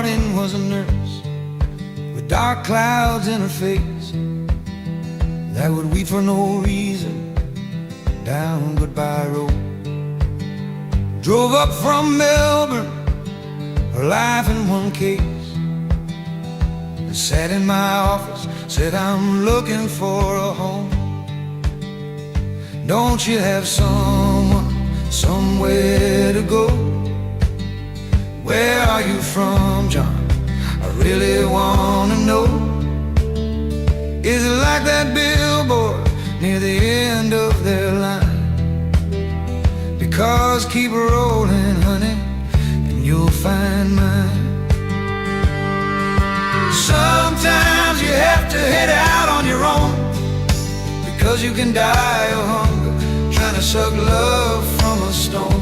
Harding was a nurse with dark clouds in her face that would weep for no reason down Goodbye Road. Drove up from Melbourne, her life in one case, and sat in my office, said, I'm looking for a home. Don't you have someone, somewhere to go? Where are you from, John? I really wanna know. Is it like that billboard near the end of their line? Because keep rolling, honey, and you'll find mine. Sometimes you have to head out on your own, because you can die of hunger trying to suck love from a stone.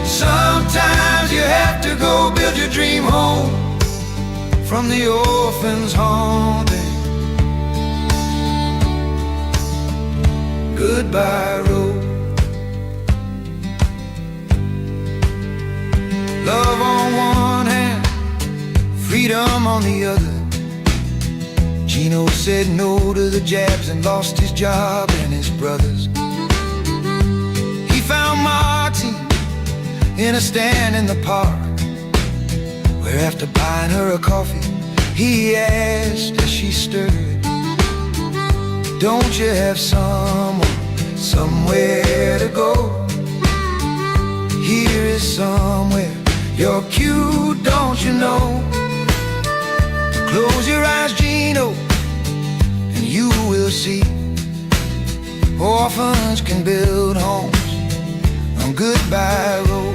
Sometimes you have to go build your dream home from the orphan's haunting Goodbye Road. Love on one hand, freedom on the other. Gino said no to the jabs and lost his job and his brothers. He found Martine in a stand in the park, where after buying her a coffee, he asked as she stirred, don't you have someone, somewhere to go? Here is somewhere, you're cute, don't you know? Close your eyes, Gino, and you will see orphans can build homes on Goodbye Road.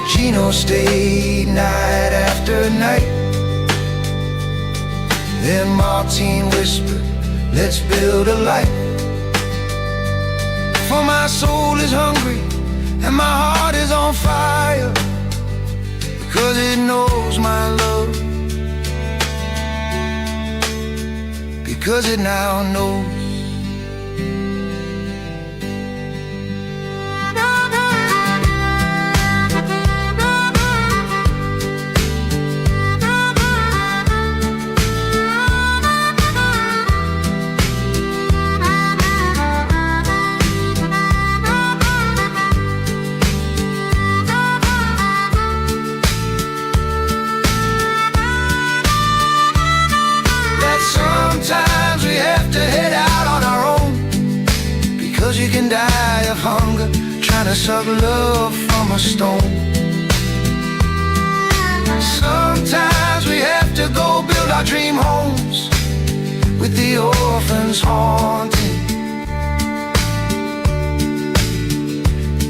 Gino stayed night after night. Then Martine whispered, let's build a light. For my soul is hungry and my heart is on fire, because it knows my love, because it now knows. Sometimes we have to head out on our own, because you can die of hunger trying to suck love from a stone. Sometimes we have to go build our dream homes with the orphans haunting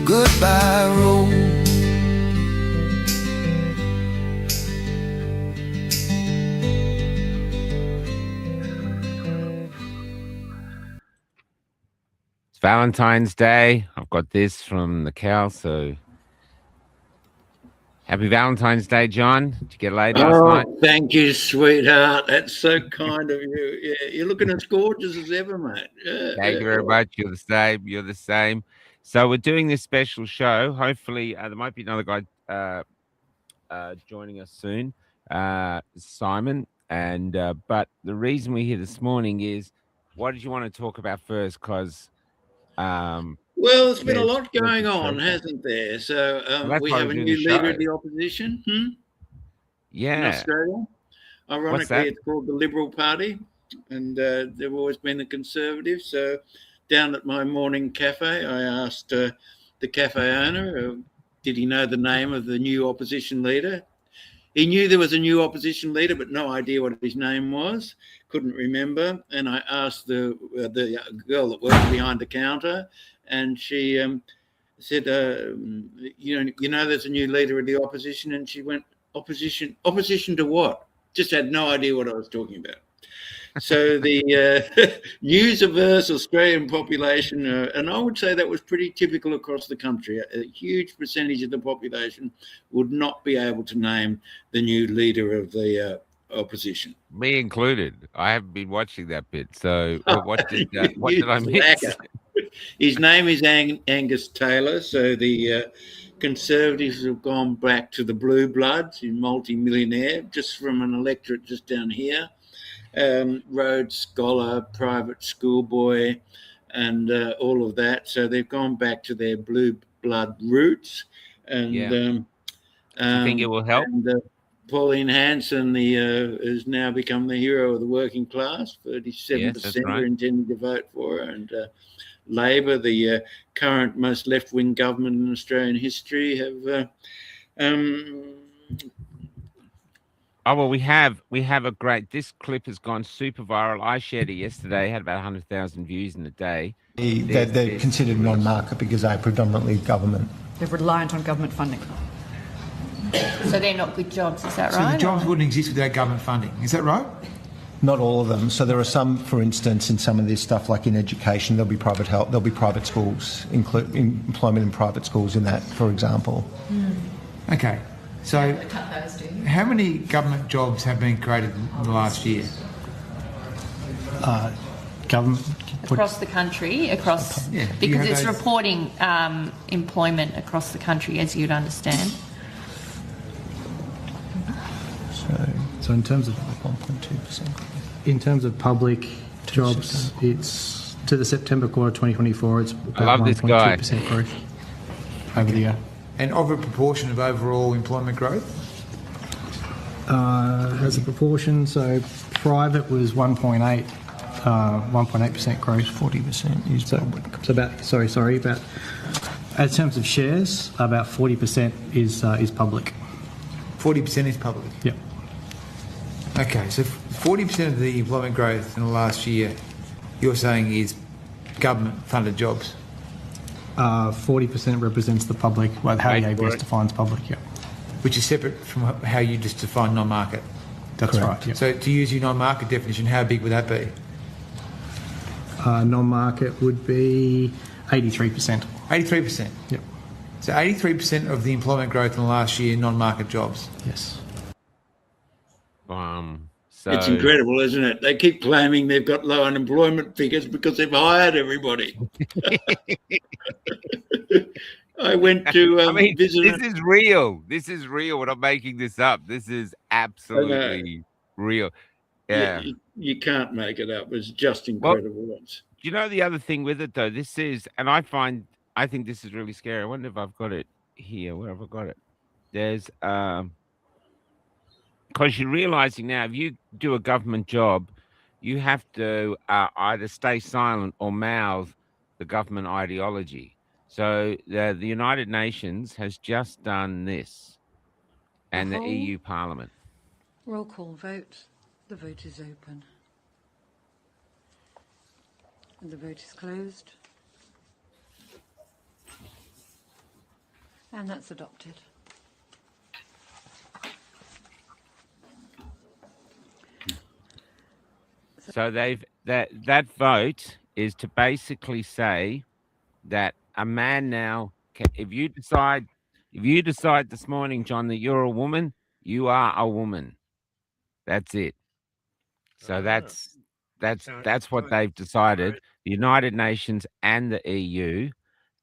Goodbye Road. Valentine's Day. I've got this from the cow, so happy Valentine's Day, John. Did you get laid last night? Thank you, sweetheart. That's so kind of you. Yeah, you're looking as gorgeous as ever, mate. Thank you very much. You're the same. You're the same. So we're doing this special show. Hopefully, there might be another guy joining us soon, Simon. And but the reason we're here this morning is, what did you want to talk about first? Because well, there's been a lot going on, hasn't there? So we have a new leader of the opposition. Yeah, in Australia. Ironically, it's called the Liberal Party, and they've always been the Conservatives. So down at my morning cafe, I asked the cafe owner, did he know the name of the new opposition leader? He knew there was a new opposition leader, but no idea what his name was. Couldn't remember. And I asked the girl that worked behind the counter, and she said, you know, there's a new leader of the opposition. And she went, opposition to what? Just had no idea what I was talking about. So the news-averse Australian population, and I would say that was pretty typical across the country, a huge percentage of the population would not be able to name the new leader of the opposition. Me included. I haven't been watching that bit. So what did I miss? His name is Angus Taylor. So the Conservatives have gone back to the blue bloods in multi-millionaire, just from an electorate just down here. Rhodes Scholar, private schoolboy, and all of that. So they've gone back to their blue blood roots. And Do you think it will help? And Pauline Hanson has now become the hero of the working class. 37% right. are intending to vote for her. And Labor, the current most left-wing government in Australian history, have Oh, well, we have a great. This clip has gone super viral. I shared it yesterday. Had about 100,000 views in a day. They're considered non-market because they're predominantly government. They're reliant on government funding. So they're not good jobs, is that So right? the jobs wouldn't exist without government funding, is that right? Not all of them. So there are some, for instance, in some of this stuff, like in education, there'll be private health, there'll be private schools, employment in private schools in that, for example. Okay. So Cut those, do you? how many government jobs have been created in the last year? Government. Across the country, across Yeah, do you because have it's those? reporting employment across the country, as you'd understand. So in terms of 1.2%. In terms of public jobs, it's to the September quarter 2024, it's I love about this guy. 1.2% growth over the year. And of a proportion of overall employment growth? As a proportion, so private was 1.8% growth. 40% is public. So about, about, in terms of shares, about 40% is public. 40% is public? Yep. Okay, so 40% of the employment growth in the last year, you're saying is government-funded jobs? 40% represents the public, well, how the ABS defines public, yeah. Which is separate from how you just define non-market? That's right, yeah. So to use your non-market definition, how big would that be? Non-market would be 83%. 83%? Yep. So 83% of the employment growth in the last year, non-market jobs? Yes. So it's incredible, isn't it? They keep claiming they've got low unemployment figures because they've hired everybody. I went to visit. This is real. This is real. We're not making this up. This is absolutely real. Yeah. You can't make it up. It's just incredible. Do you know the other thing with it, though? This is, and I think this is really scary. I wonder if I've got it here. Where have I got it? There's, because you're realizing now, if you do a government job, you have to either stay silent or mouth the government ideology. So the United Nations has just done this, and the EU Parliament. Roll call vote. The vote is open. And the vote is closed. And that's adopted. So that vote is to basically say that a man now can, if you decide this morning, John, that you're a woman, you are a woman. That's it. So that's what they've decided. The United Nations and the EU,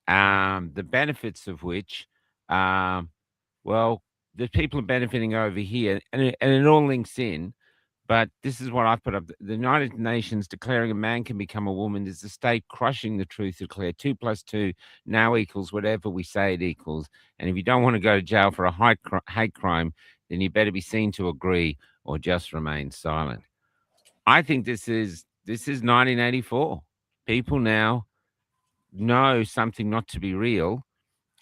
the benefits of which, well, the people are benefiting over here, and it all links in. But this is what I put up. The United Nations declaring a man can become a woman is the state crushing the truth to declare 2 + 2 now equals whatever we say it equals. And if you don't want to go to jail for a hate crime, then you better be seen to agree or just remain silent. I think this is 1984. People now know something not to be real,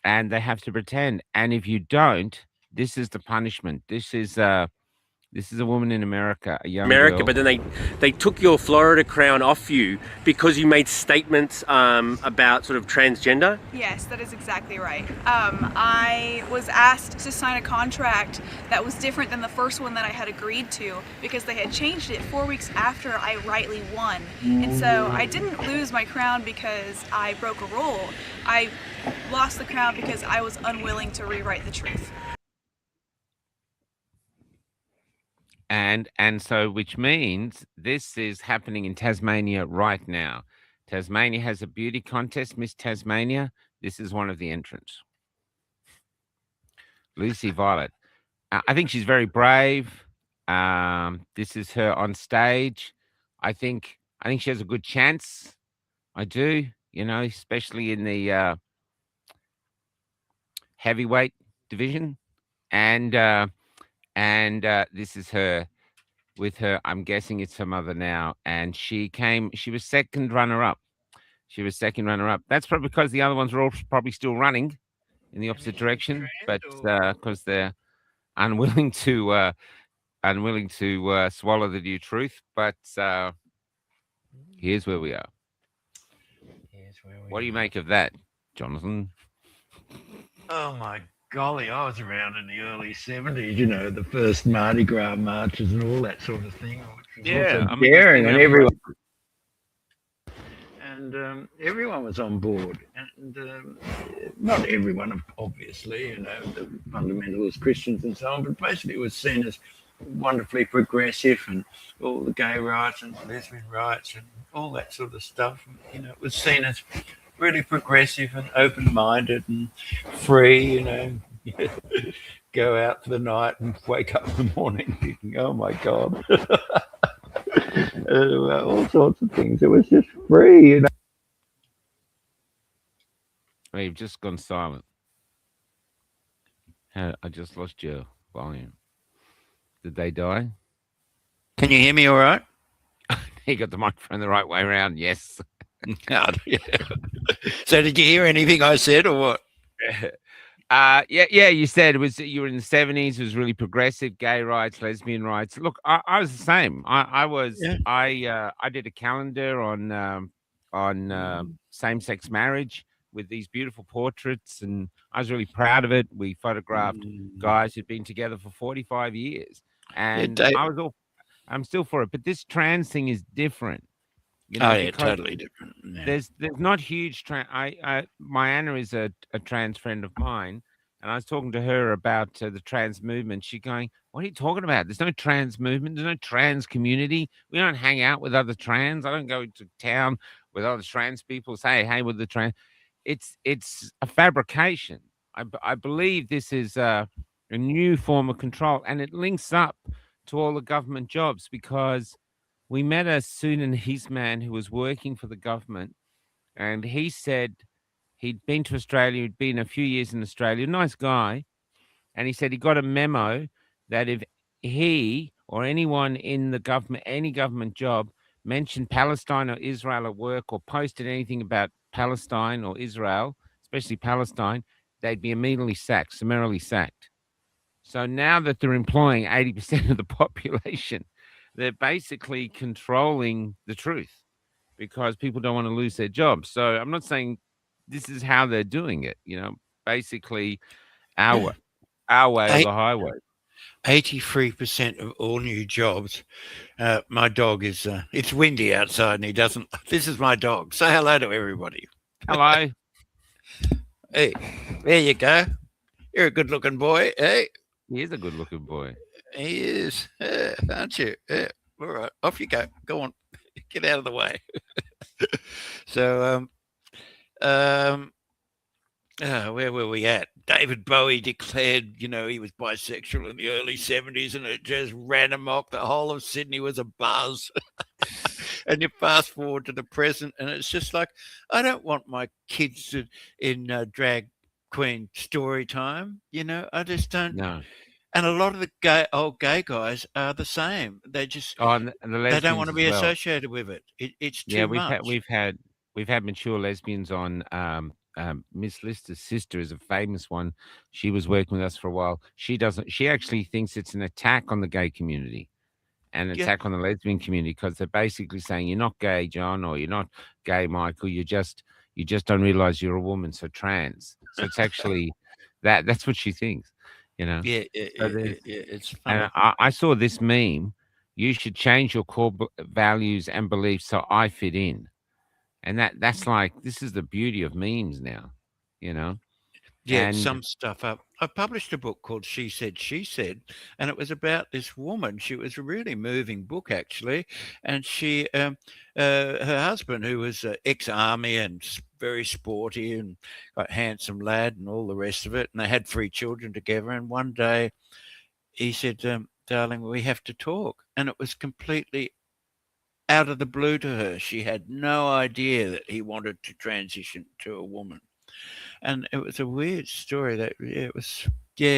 and they have to pretend. And if you don't, this is the punishment. This is a woman in America, a young girl. But then they took your Florida crown off you because you made statements about sort of transgender. Yes, that is exactly right. I was asked to sign a contract that was different than the first one that I had agreed to because they had changed it 4 weeks after I rightly won. And so I didn't lose my crown because I broke a rule. I lost the crown because I was unwilling to rewrite the truth. And so, which means this is happening in Tasmania right now. Tasmania has a beauty contest, Miss Tasmania. This is one of the entrants. Lucy Violet. I think she's very brave. This is her on stage. I think she has a good chance. I do, especially in the heavyweight division, and this is her with her. I'm guessing it's her mother now, and she was second runner up. That's probably because the other ones were all probably still running in the opposite direction, but because they're unwilling to swallow the new truth. But here's where we are. What do you make of that, Jonathan? Oh my golly, I was around in the early 70s, the first Mardi Gras marches and all that sort of thing. Which was also daring, and everyone was on board. And not everyone, obviously, the fundamentalist Christians and so on, but basically it was seen as wonderfully progressive, and all the gay rights and lesbian rights and all that sort of stuff. It was seen as really progressive and open-minded and free, go out for the night and wake up in the morning thinking, oh my God. All sorts of things. It was just free, Well, you've just gone silent. I just lost your volume. Did they die? Can you hear me all right? You got the microphone the right way around, yes. Yeah. So did you hear anything I said or what? Yeah, you said you were in the 70s, it was really progressive, gay rights, lesbian rights. Look, I was the same. I did a calendar on same-sex marriage with these beautiful portraits, and I was really proud of it. We photographed guys who'd been together for 45 years, and I'm still for it. But this trans thing is different. Totally different. Yeah. There's not huge my Anna is a trans friend of mine, and I was talking to her about the trans movement. She's going, what are you talking about? There's no trans movement. There's no trans community. We don't hang out with other trans. I don't go to town with other trans people, say, hey, with the trans. It's a fabrication. I believe this is a new form of control, and it links up to all the government jobs, because we met a Sudanese man who was working for the government, and he said he'd been to Australia, he'd been a few years in Australia, nice guy, and he said he got a memo that if he or anyone in the government, any government job, mentioned Palestine or Israel at work or posted anything about Palestine or Israel, especially Palestine, they'd be immediately sacked, summarily sacked. So now that they're employing 80% of the population, they're basically controlling the truth because people don't want to lose their jobs. So I'm not saying this is how they're doing it, basically our way or the highway. 83% of all new jobs. My dog is, it's windy outside and he doesn't, this is my dog. Say hello to everybody. Hello. Hey, there you go. You're a good looking boy, eh? He is a good looking boy. He is, aren't you? All right, off you go. Go on, get out of the way. So, where were we at? David Bowie declared, he was bisexual in the early 70s, and it just ran amok. The whole of Sydney was a buzz. And you fast forward to the present, and it's just like, I don't want my kids in drag queen story time. I just don't. No. And a lot of the old gay guys are the same. They just they don't want to be associated with it. It's too much. We've had mature lesbians on. Miss Lister's sister is a famous one. She was working with us for a while. She actually thinks it's an attack on the gay community, and an attack on the lesbian community, because they're basically saying you're not gay, John, or you're not gay, Michael. You just don't realize you're a woman, so trans. So it's actually that's what she thinks. It's funny. And I saw this meme. You should change your core values and beliefs so I fit in. And that's like, this is the beauty of memes now, Yeah, And some stuff up. I published a book called She Said, She Said, and it was about this woman. She was a really moving book, actually. And her husband, who was ex-army and very sporty and a handsome lad and all the rest of it, and they had 3 children together. And one day he said, darling, we have to talk. And it was completely out of the blue to her. She had no idea that he wanted to transition to a woman. And it was a weird story that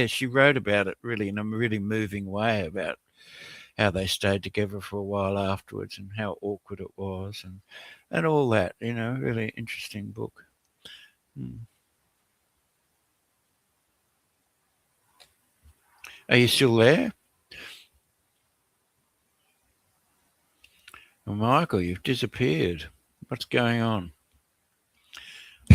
she wrote about it really in a really moving way about how they stayed together for a while afterwards and how awkward it was and all that, really interesting book. Are you still there? Well, Michael, you've disappeared. What's going on?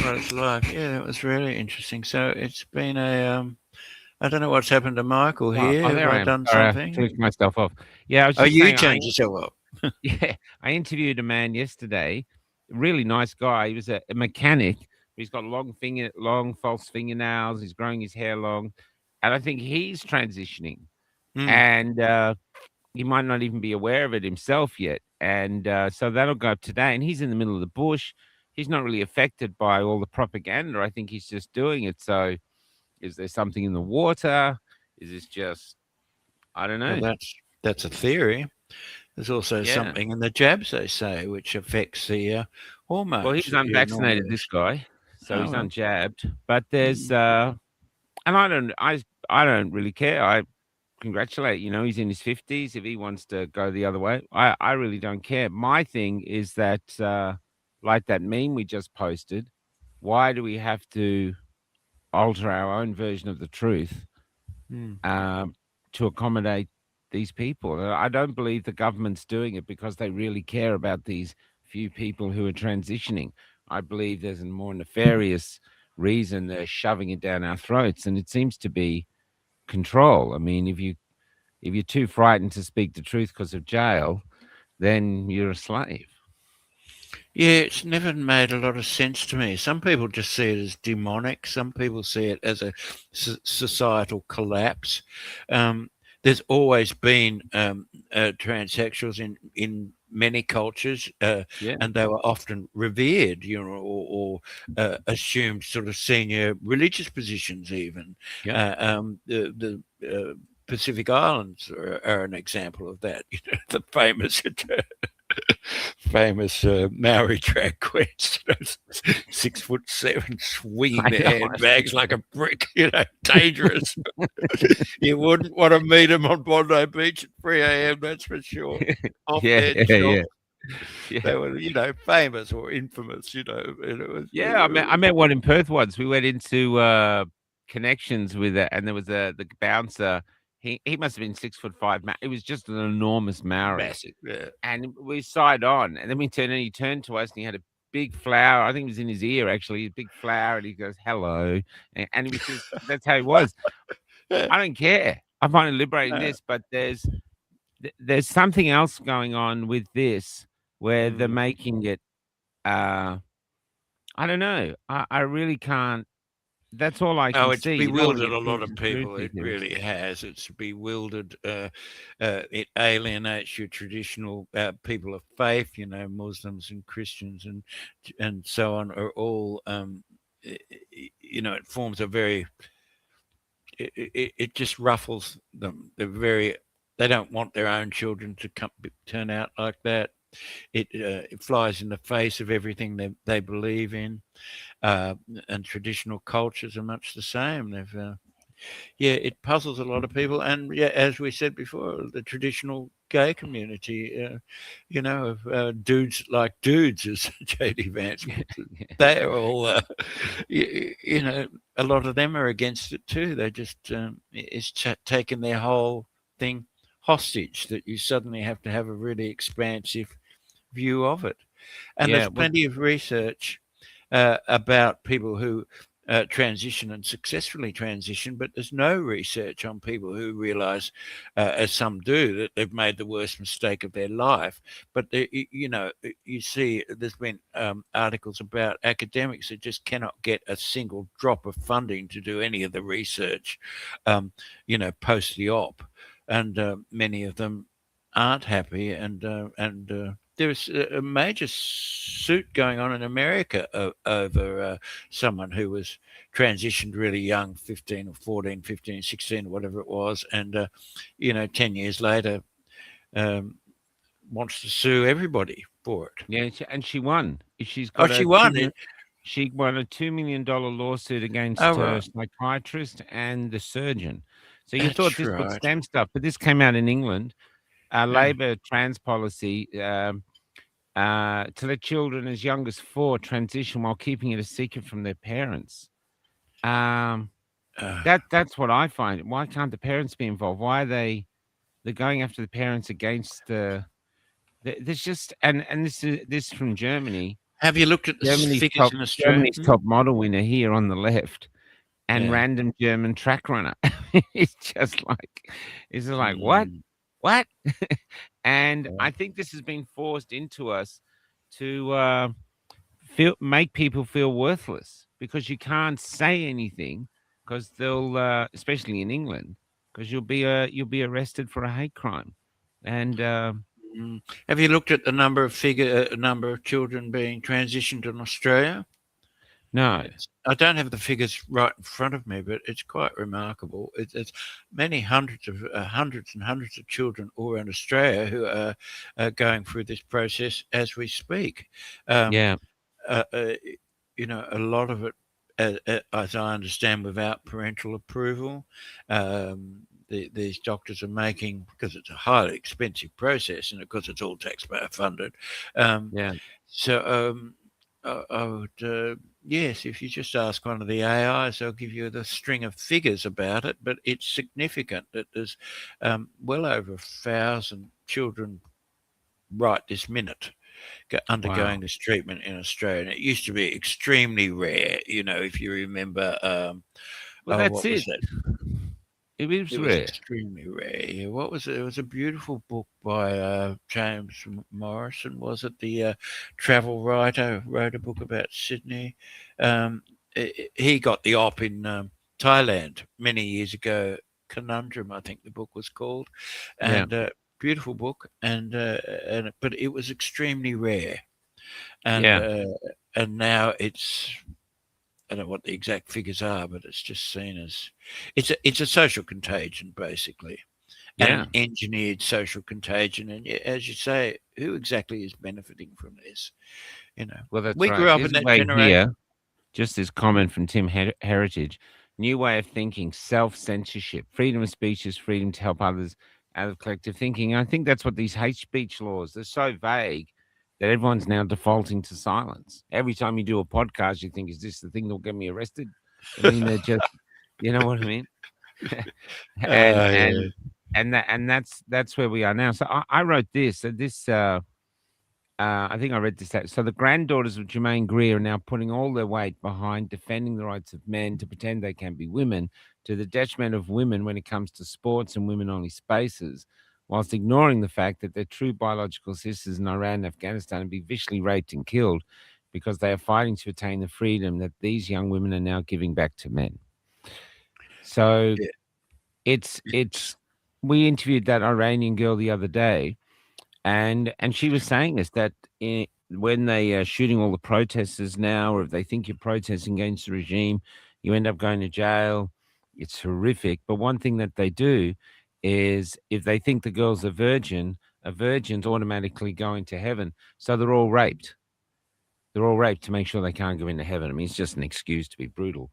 Well, it's live. Yeah, that was really interesting. So it's been I don't know what's happened to Michael here. Oh, there Have I I am. done Sorry, something? I clicked myself off. Yeah, I was just you saying, changed yourself up. Yeah, I interviewed a man yesterday, really nice guy. He was a mechanic. He's got long false fingernails. He's growing his hair long, and I think he's transitioning, and he might not even be aware of it himself yet. And so that'll go up today. And he's in the middle of the bush. He's not really affected by all the propaganda. I think he's just doing it. So, is there something in the water? Is this just, I don't know. Well, that's a theory. There's also something in the jabs, they say, which affects the hormones. Well, he's unvaccinated, this guy, so he's unjabbed. But there's, and I don't really care. I congratulate, he's in his 50s. If he wants to go the other way, I really don't care. My thing is that, like that meme we just posted, why do we have to alter our own version of the truth to accommodate these people? I don't believe the government's doing it because they really care about these few people who are transitioning. I believe there's a more nefarious reason they're shoving it down our throats, and it seems to be control. I mean, if you're too frightened to speak the truth because of jail, then you're a slave. Yeah, it's never made a lot of sense to me. Some people just see it as demonic. Some people see it as a societal collapse. There's always been transsexuals in many cultures, and they were often revered, or assumed sort of senior religious positions even. The Pacific Islands are an example of that. The famous Maori drag queens, 6'7", swinging their handbags like a brick, dangerous. You wouldn't want to meet them on Bondi Beach at 3 a.m., that's for sure. Yeah. They were, famous or infamous, and it was. Yeah, I met one in Perth once. We went into Connections with it, and there was the bouncer. He must have been 6'5". It was just an enormous Maori. Massive, yeah. And we side on, and then he turned to us, and he had a big flower. I think it was in his ear, actually, a big flower, and he goes, "Hello," and he was just, that's how he was. I don't care. I find it liberating this, but there's something else going on with this where they're making it. I don't know. I really can't. That's all I can see. It's bewildered a lot of people. It really has. It's bewildered. It alienates your traditional people of faith. Muslims and Christians and so on are all. It forms a very. It just ruffles them. They don't want their own children to turn out like that. It flies in the face of everything they believe in, and traditional cultures are much the same. It puzzles a lot of people, and as we said before, the traditional gay community, of dudes like dudes, as JD Vance, they're all, a lot of them are against it too. They just it's taken their whole thing hostage, that you suddenly have to have a really expansive view of it. And there's plenty of research about people who transition and successfully transition, but there's no research on people who realise, as some do, that they've made the worst mistake of their life. But you see, there's been articles about academics that just cannot get a single drop of funding to do any of the research, post the op, and many of them aren't happy, and there's a major suit going on in America over someone who was transitioned really young, 15 or 14, 15, 16, whatever it was, and 10 years later wants to sue everybody for it. Yeah, and she won. She won. She won a $2 million lawsuit against a psychiatrist and the surgeon. So you thought this was STEM stuff, but this came out in England. Labor trans policy to let children as young as 4 transition while keeping it a secret from their parents. That's what I find. Why can't the parents be involved? Why are they're going after the parents against the? There's just and this from Germany. Have you looked at the figures in Australia? Germany's top model winner here on the left, and random German track runner. It's just like what? And I think this has been forced into us to make people feel worthless, because you can't say anything, because they'll, especially in England, because you'll be arrested for a hate crime. And have you looked at the number of children being transitioned in Australia? No, I don't have the figures right in front of me, but it's quite remarkable. It's many hundreds and hundreds of children all around Australia who are going through this process as we speak. A lot of it, as I understand, without parental approval. These doctors are making, because it's a highly expensive process, and of course it's all taxpayer funded. So I would, yes, if you just ask one of the AIs, they'll give you the string of figures about it, but it's significant that there's well over 1,000 children right this minute undergoing this treatment in Australia. And it used to be extremely rare, if you remember. That's it. It was rare. Extremely rare. Yeah. What was it? It was a beautiful book by James Morrison. Was it the travel writer? Wrote a book about Sydney. He got the op in Thailand many years ago. Conundrum, I think the book was called, and beautiful book. But it was extremely rare, and now it's. I don't know what the exact figures are, but it's just seen as it's a social contagion, basically, an engineered social contagion. And as you say, who exactly is benefiting from this? Well, that's we right. grew up in that generation. Here, just this comment from Tim Heritage: new way of thinking, self-censorship, freedom of speech is freedom to help others out of collective thinking. And I think that's what these hate speech laws, they're so vague that everyone's now defaulting to silence. Every time you do a podcast, you think, is this the thing that'll get me arrested? I mean, they're just, you know what I mean? and that's where we are now. So I wrote this. So this, I think I read this. So the granddaughters of Germaine Greer are now putting all their weight behind defending the rights of men to pretend they can be women, to the detriment of women when it comes to sports and women-only spaces, whilst ignoring the fact that their true biological sisters in Iran and Afghanistan have been viciously raped and killed because they are fighting to attain the freedom that these young women are now giving back to men. So it's we interviewed that Iranian girl the other day, and she was saying this, that when they are shooting all the protesters now, or if they think you're protesting against the regime, you end up going to jail. It's horrific. But one thing that they do is, if they think the girl's a virgin's automatically going to heaven. So they're all raped. They're all raped to make sure they can't go into heaven. I mean, it's just an excuse to be brutal.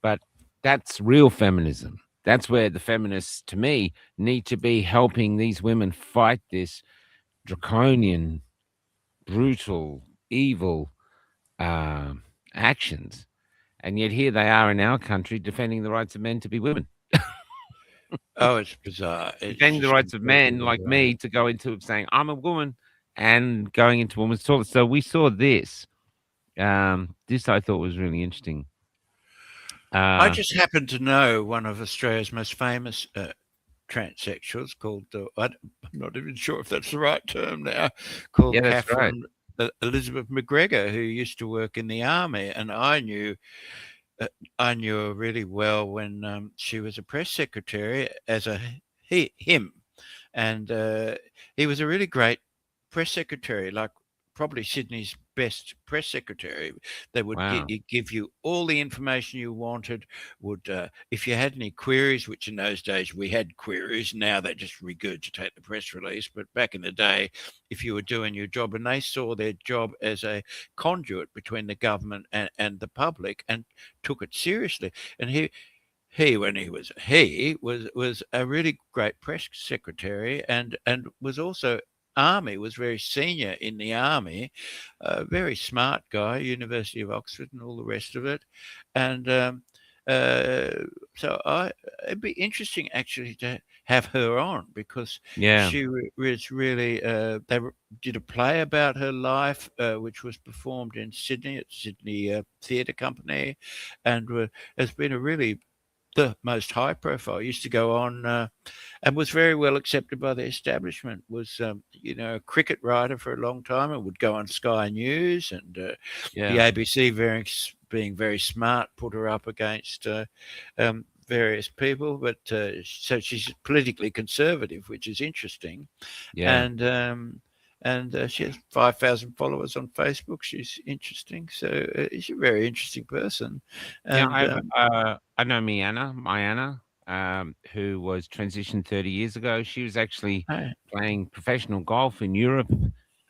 But that's real feminism. That's where the feminists, to me, need to be helping these women fight this draconian, brutal, evil actions. And yet here they are in our country defending the rights of men to be women. Oh, it's bizarre. Defending the rights of men like me to go into saying, I'm a woman, and going into women's toilets. So we saw this. This I thought was really interesting. I just happen to know one of Australia's most famous transsexuals called, I'm not even sure if that's the right term now, called Yeah, that's right. Catherine Elizabeth McGregor, who used to work in the army, and I knew her really well when she was a press secretary as him, and he was a really great press secretary, like probably Sydney's best press secretary. They would Wow. give you all the information you wanted. Would if you had any queries, which in those days we had queries, now they just regurgitate the press release. But back in the day, if you were doing your job, and they saw their job as a conduit between the government and the public, and took it seriously. And he was a really great press secretary, and was also army, was very senior in the army, a very smart guy, University of Oxford and all the rest of it. And uh, it'd be interesting actually to have her on, because Yeah. she was really, did a play about her life, which was performed in Sydney at Sydney Theatre Company, and has been a really the most high profile. Used to go on and was very well accepted by the establishment. Was a cricket writer for a long time, and would go on Sky News, and the ABC, being very smart, put her up against various people. But so she's politically conservative, which is interesting. Yeah. And she has 5,000 followers on Facebook. She's interesting. So she's a very interesting person. Yeah, And I know Mianna, who was transitioned 30 years ago. She was actually playing professional golf in Europe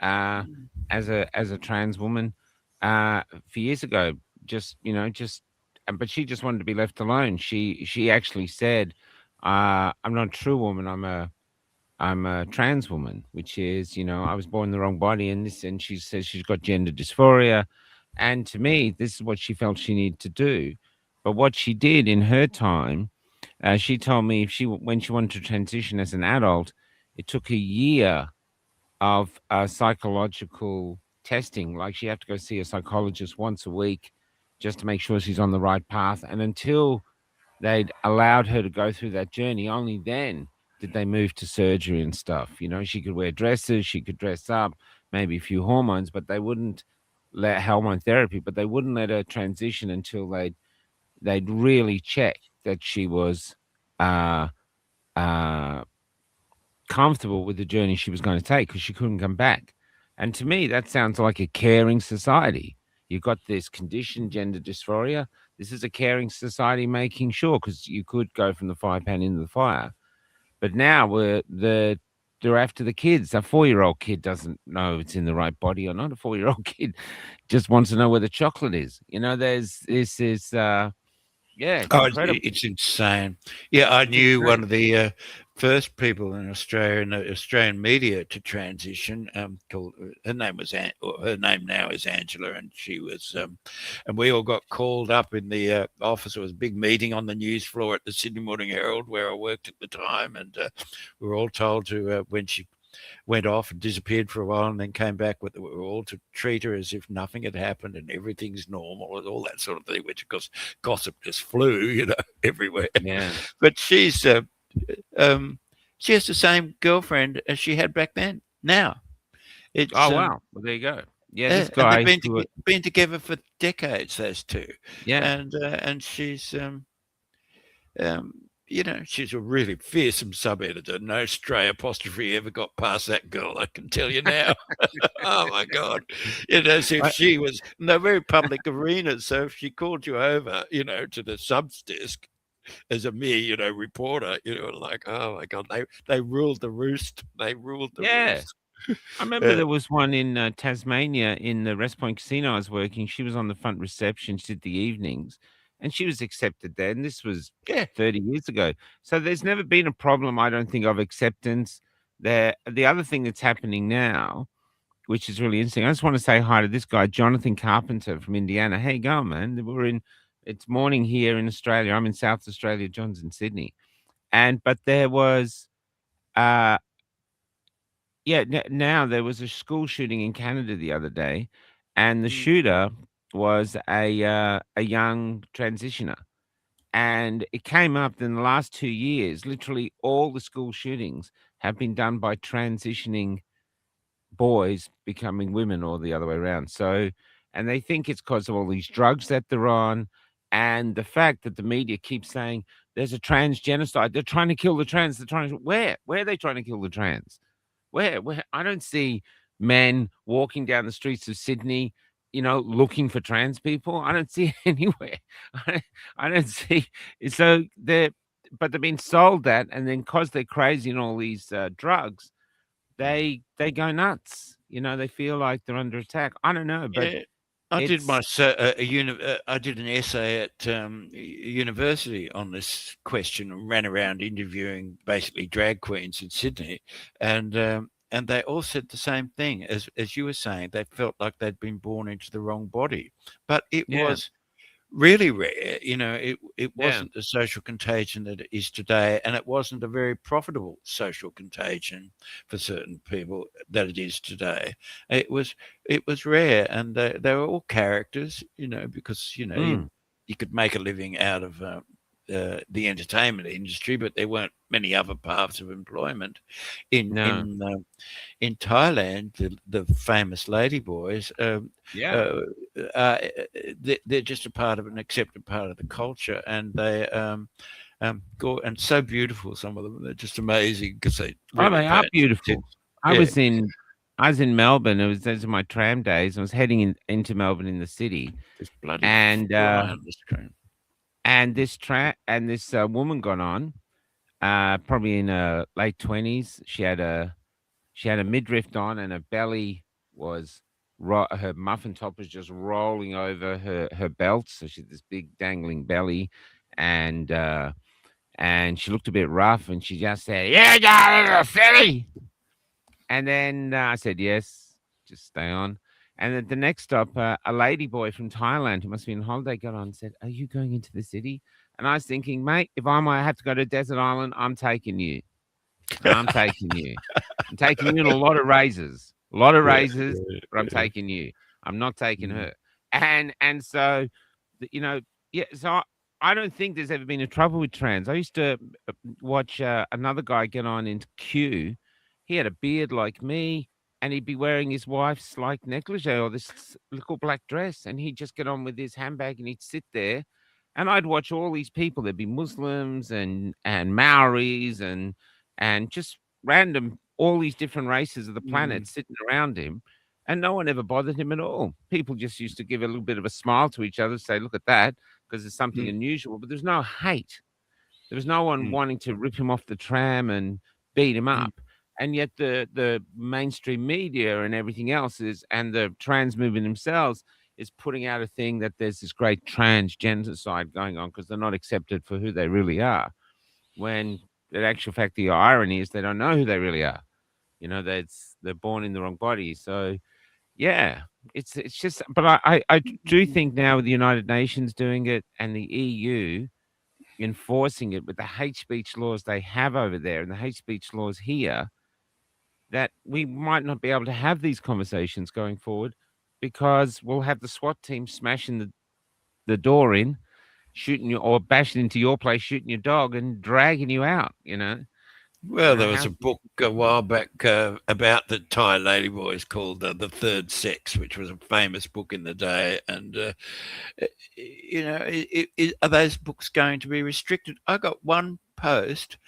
as a trans woman a few years ago. But she just wanted to be left alone. She actually said, "I'm not a true woman. I'm a trans woman," which is, I was born in the wrong body, and she says she's got gender dysphoria. And to me, this is what she felt she needed to do. But what she did in her time, she told me when she wanted to transition as an adult, it took a year of psychological testing. Like, she had to go see a psychologist once a week just to make sure she's on the right path. And until they'd allowed her to go through that journey, only then did they move to surgery and stuff. She could wear dresses, she could dress up, maybe a few hormones, but they wouldn't let hormone therapy, but they wouldn't let her transition until they'd really check that she was comfortable with the journey she was going to take, because she couldn't come back. And to me, that sounds like a caring society. You've got this condition, gender dysphoria. This is a caring society making sure, because you could go from the fire pan into the fire. But now they're after the kids. A 4-year-old kid doesn't know it's in the right body or not. A 4-year-old kid just wants to know where the chocolate is. It's incredible. It's insane. Yeah, I knew one of the first people in Australia, in the Australian media, to transition. Called her name now is Angela, and she was, and we all got called up in the office. There was a big meeting on the news floor at the Sydney Morning Herald, where I worked at the time, and we were all told to when she went off and disappeared for a while and then came back, we were all to treat her as if nothing had happened and everything's normal and all that sort of thing, which of course gossip just flew, everywhere. Yeah. But she has the same girlfriend as she had back then. Now, wow. Well, there you go. Yeah, this guy. And they've been together for decades, those two. Yeah. And she's she's a really fearsome sub-editor. No stray apostrophe ever got past that girl, I can tell you now. Oh, my God. As if she was in a very public arena. So if she called you over, to the subs desk as a mere, reporter, like, oh, my God, they ruled the roost. They ruled the roost. I remember there was one in Tasmania in the West Point Casino I was working. She was on the front reception. She did the evenings, and she was accepted there. And this was 30 years ago. So there's never been a problem, I don't think, of acceptance there. The other thing that's happening now, which is really interesting, I just want to say hi to this guy, Jonathan Carpenter from Indiana. Hey, go, man. It's morning here in Australia. I'm in South Australia. John's in Sydney. But there was... now there was a school shooting in Canada the other day, and the shooter was a young transitioner, And it came up in the last 2 years, literally all the school shootings have been done by transitioning boys becoming women or the other way around. So, and they think it's because of all these drugs that they're on and the fact that the media keeps saying there's a trans genocide. They're trying to kill the trans. They're trying to, where? Where are they trying to kill the trans? Where? I don't see men walking down the streets of Sydney, looking for trans people. I don't see it anywhere. I don't see. So but they've been sold that, and then because they're crazy and all these drugs, they go nuts. They feel like they're under attack. I don't know, but Yeah, I did I did an essay at university on this question and ran around interviewing basically drag queens in Sydney, and they all said the same thing as you were saying. They felt like they'd been born into the wrong body, but it was really rare. It wasn't the social contagion that it is today, and it wasn't a very profitable social contagion for certain people that it is today. It was rare, and they were all characters, because you could make a living out of the entertainment industry, but there weren't many other paths of employment. In Thailand, the famous ladyboys, they're just a part of an accepted part of the culture, and they go and so beautiful. Some of them, they're just amazing because they are beautiful. I was in Melbourne. Those are my tram days. I was heading into Melbourne in the city, this bloody and this woman got on, probably in her late 20s. She had a midriff on, and her belly was her muffin top was just rolling over her belt. So she had this big dangling belly, and she looked a bit rough, and she just said, "Yeah, darling, silly." And then I said, "Yes, just stay on." And at the next stop, a lady boy from Thailand who must be on holiday got on and said, "Are you going into the city?" And I was thinking, mate, if I might have to go to a desert island, I'm taking you. I'm taking you. I'm taking you in a lot of razors. But I'm taking you. I'm not taking her. And so, so I don't think there's ever been a trouble with trans. I used to watch another guy get on in Q. He had a beard like me, and he'd be wearing his wife's like negligee or this little black dress, and he'd just get on with his handbag and he'd sit there, and I'd watch all these people. There'd be Muslims and Maoris and just random, all these different races of the planet sitting around him, and no one ever bothered him at all. People just used to give a little bit of a smile to each other, say, "Look at that," because there's something unusual, but there's no hate. There was no one wanting to rip him off the tram and beat him up. And yet the mainstream media and everything else and the trans movement themselves is putting out a thing that there's this great trans genocide going on because they're not accepted for who they really are. When in actual fact, the irony is they don't know who they really are. They're born in the wrong body. So yeah, it's just, but I do think now with the United Nations doing it and the EU enforcing it with the hate speech laws they have over there and the hate speech laws here, that we might not be able to have these conversations going forward because we'll have the SWAT team smashing the door in, shooting you or bashing into your place, shooting your dog and dragging you out, Well, there was a book a while back about the Thai ladyboys called The Third Sex, which was a famous book in the day. And, are those books going to be restricted? I got one post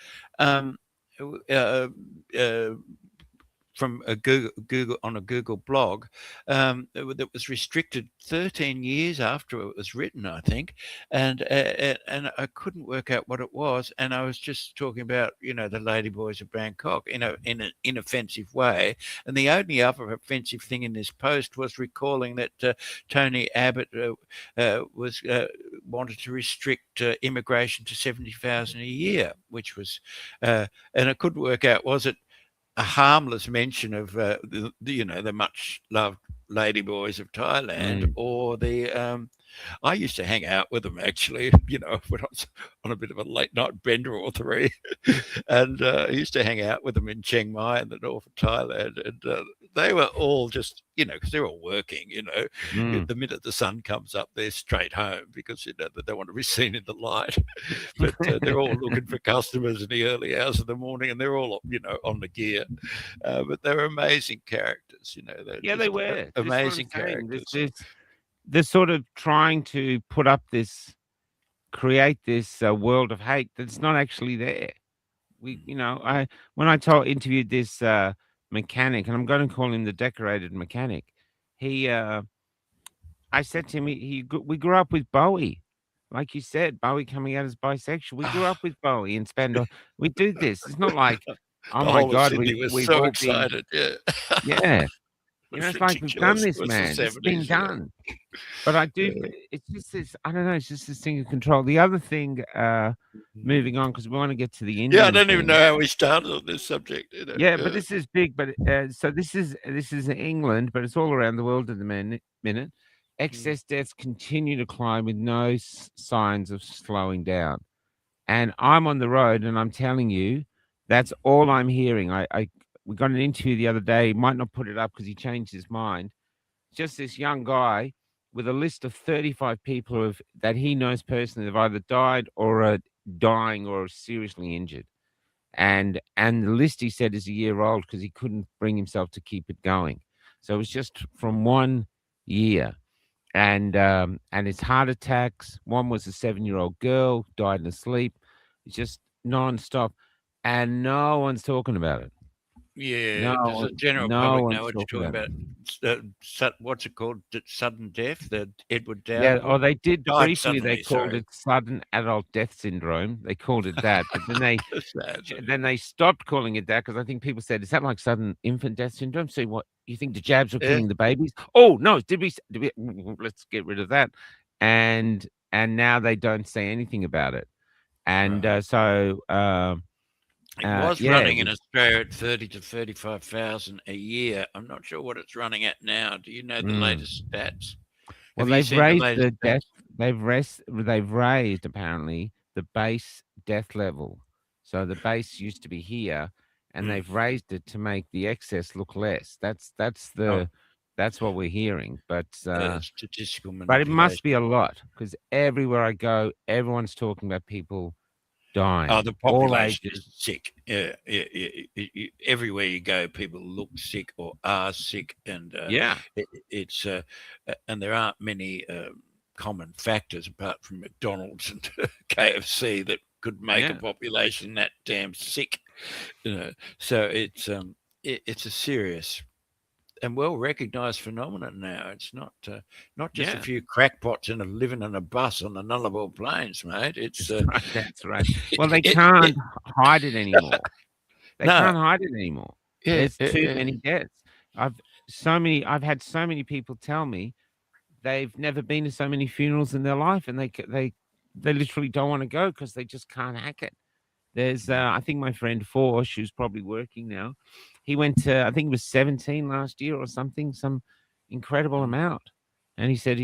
from a Google on a Google blog that was restricted 13 years after it was written, I think, and I couldn't work out what it was, and I was just talking about the ladyboys of Bangkok in an inoffensive way, and the only other offensive thing in this post was recalling that Tony Abbott was wanted to restrict immigration to 70,000 a year, which was, and I couldn't work out, was it a harmless mention of the much loved ladyboys of Thailand, or the I used to hang out with them actually, when I was on a bit of a late night bender or three, and I used to hang out with them in Chiang Mai in the north of Thailand, and they were all just, because they're all working, Mm. the minute the sun comes up, they're straight home because, they don't want to be seen in the light. But they're all looking for customers in the early hours of the morning, and they're all, on the gear. But they're amazing characters, Yeah, they were. amazing This is what I'm saying. characters. They're sort of trying to create this world of hate that's not actually there. When I interviewed this mechanic, and I'm going to call him the decorated mechanic. I said to him, we grew up with Bowie, like you said, Bowie coming out as bisexual. We grew up with Bowie and we do this. It's not like, oh The my whole of God, Sydney was we've so all excited. Yeah. yeah. It's like we've done this, man. It's been 70s, done. But I do. It's just this. I don't know. It's just this thing of control. The other thing, moving on, because we want to get to the Indian. Yeah, I don't even thing. know how we started on this subject. Yeah, but this is big. But so this is England, but it's all around the world at the minute. Excess deaths continue to climb with no signs of slowing down. And I'm on the road, and I'm telling you, that's all I'm hearing. We got an interview the other day. He might not put it up because he changed his mind. Just this young guy with a list of 35 people that he knows personally have either died or are dying or are seriously injured. And the list, he said, is a year old because he couldn't bring himself to keep it going. So it was just from 1 year. And it's heart attacks. One was a 7-year-old girl, died in her sleep. It's just nonstop. And no one's talking about it. Yeah, does the general public know what you're talking about? What's it called? Sudden death? The Edward Dowd? Yeah, or they did briefly. Suddenly, they called it sudden adult death syndrome. They called it that, but then they stopped calling it that because I think people said, "Is that like sudden infant death syndrome?" So what you think the jabs were killing the babies? Oh no, did we? Let's get rid of that. And now they don't say anything about it. And it was running in Australia at 30 to 35,000 a year. I'm not sure what it's running at now. Do you know the latest stats? Well, they've raised the death. They've raised apparently the base death level. So the base used to be here, and they've raised it to make the excess look less. That's what we're hearing. But statistical manipulation. But it must be a lot because everywhere I go, everyone's talking about people dying. Oh, the population is sick. Yeah. Everywhere you go, people look sick or are sick, and it's and there aren't many common factors apart from McDonald's and KFC that could make a population that damn sick. So it's a serious and well-recognised phenomenon now. It's not just a few crackpots living in a bus on the Nullarbor Plains, mate. It's that's right. Well, they can't hide it anymore. They can't hide it anymore. There's too many deaths. I've had so many people tell me they've never been to so many funerals in their life, and they literally don't want to go because they just can't hack it. There's I think my friend Forsh, who's probably working now, he went to, I think it was 17 last year or something, some incredible amount. And he said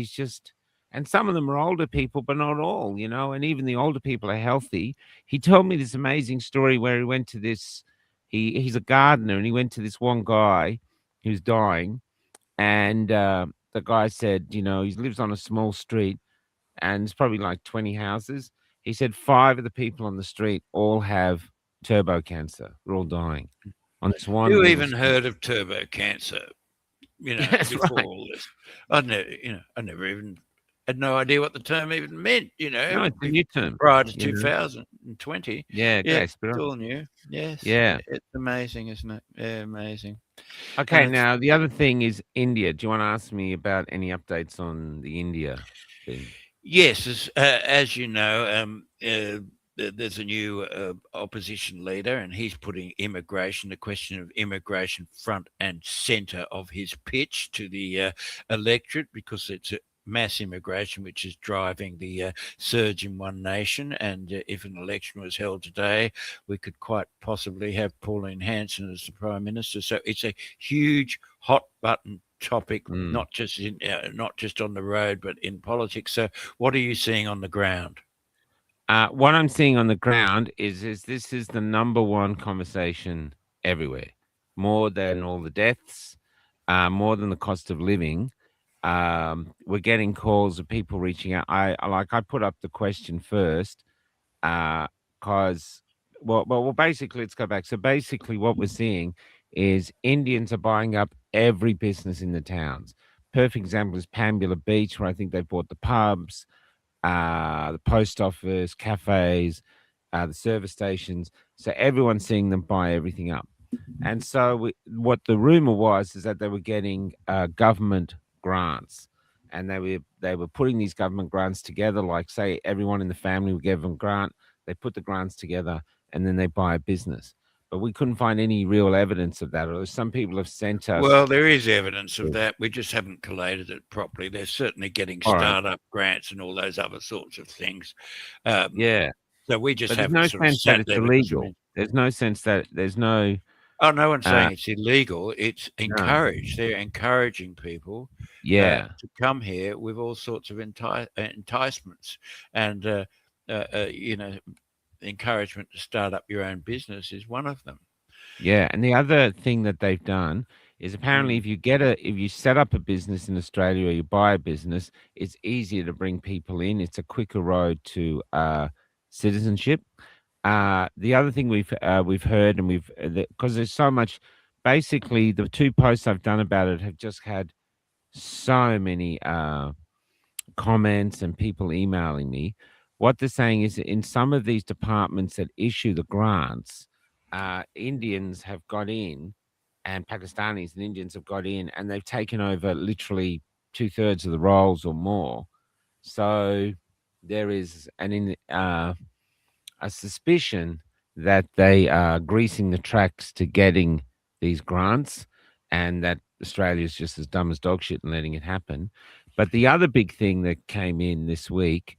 and some of them are older people, but not all, and even the older people are healthy. He told me this amazing story where he went to this, he's a gardener, and he went to this one guy who's dying. And the guy said, he lives on a small street and it's probably like 20 houses. He said 5 of the people on the street all have turbo cancer. They're all dying. On this one, who even heard of turbo cancer? Before all this, I never even had no idea what the term even meant. No, it's a new term prior to 2020. Yeah, it's all new. Yes, it's amazing, isn't it? Yeah, amazing. Okay, now the other thing is India. Do you want to ask me about any updates on the India thing? Yes, as you know, there's a new opposition leader, and he's putting the question of immigration, front and centre of his pitch to the electorate, because it's mass immigration which is driving the surge in One Nation. And if an election was held today, we could quite possibly have Pauline Hanson as the Prime Minister. So it's a huge hot button topic, not just on the road, but in politics. So what are you seeing on the ground? What I'm seeing on the ground is this is the number one conversation everywhere, more than all the deaths. more than the cost of living. We're getting calls of people reaching out. I put up the question first, because basically, let's go back. So basically, what we're seeing is Indians are buying up every business in the towns. Perfect example is Pambula Beach, where I think they bought the pubs, the post office, cafes, the service stations. So everyone's seeing them buy everything up. And so what the rumor was is that they were getting government grants, and they were putting these government grants together. Like, say, everyone in the family would give them a grant. They put the grants together, and then they buy a business. But we couldn't find any real evidence of that. Or some people have sent us. Well, there is evidence of that. We just haven't collated it properly. They're certainly getting startup grants and all those other sorts of things. Yeah. So we just There's haven't no sort of sense that sat it's there with illegal. There's no sense that there's no. Oh, no one's saying it's illegal. It's encouraged. They're encouraging people to come here with all sorts of enticements, and you know, encouragement to start up your own business is one of them. Yeah, and the other thing that they've done is apparently if you set up a business in Australia or you buy a business, it's easier to bring people in. It's a quicker road to citizenship. The other thing we've heard, and because there's so much. Basically, the 2 posts I've done about it have just had so many comments and people emailing me. What they're saying is that in some of these departments that issue the grants, Indians have got in, and Pakistanis and Indians have got in, and they've taken over literally 2/3 of the roles or more. So there is a suspicion that they are greasing the tracks to getting these grants, and that Australia is just as dumb as dog shit and letting it happen. But the other big thing that came in this week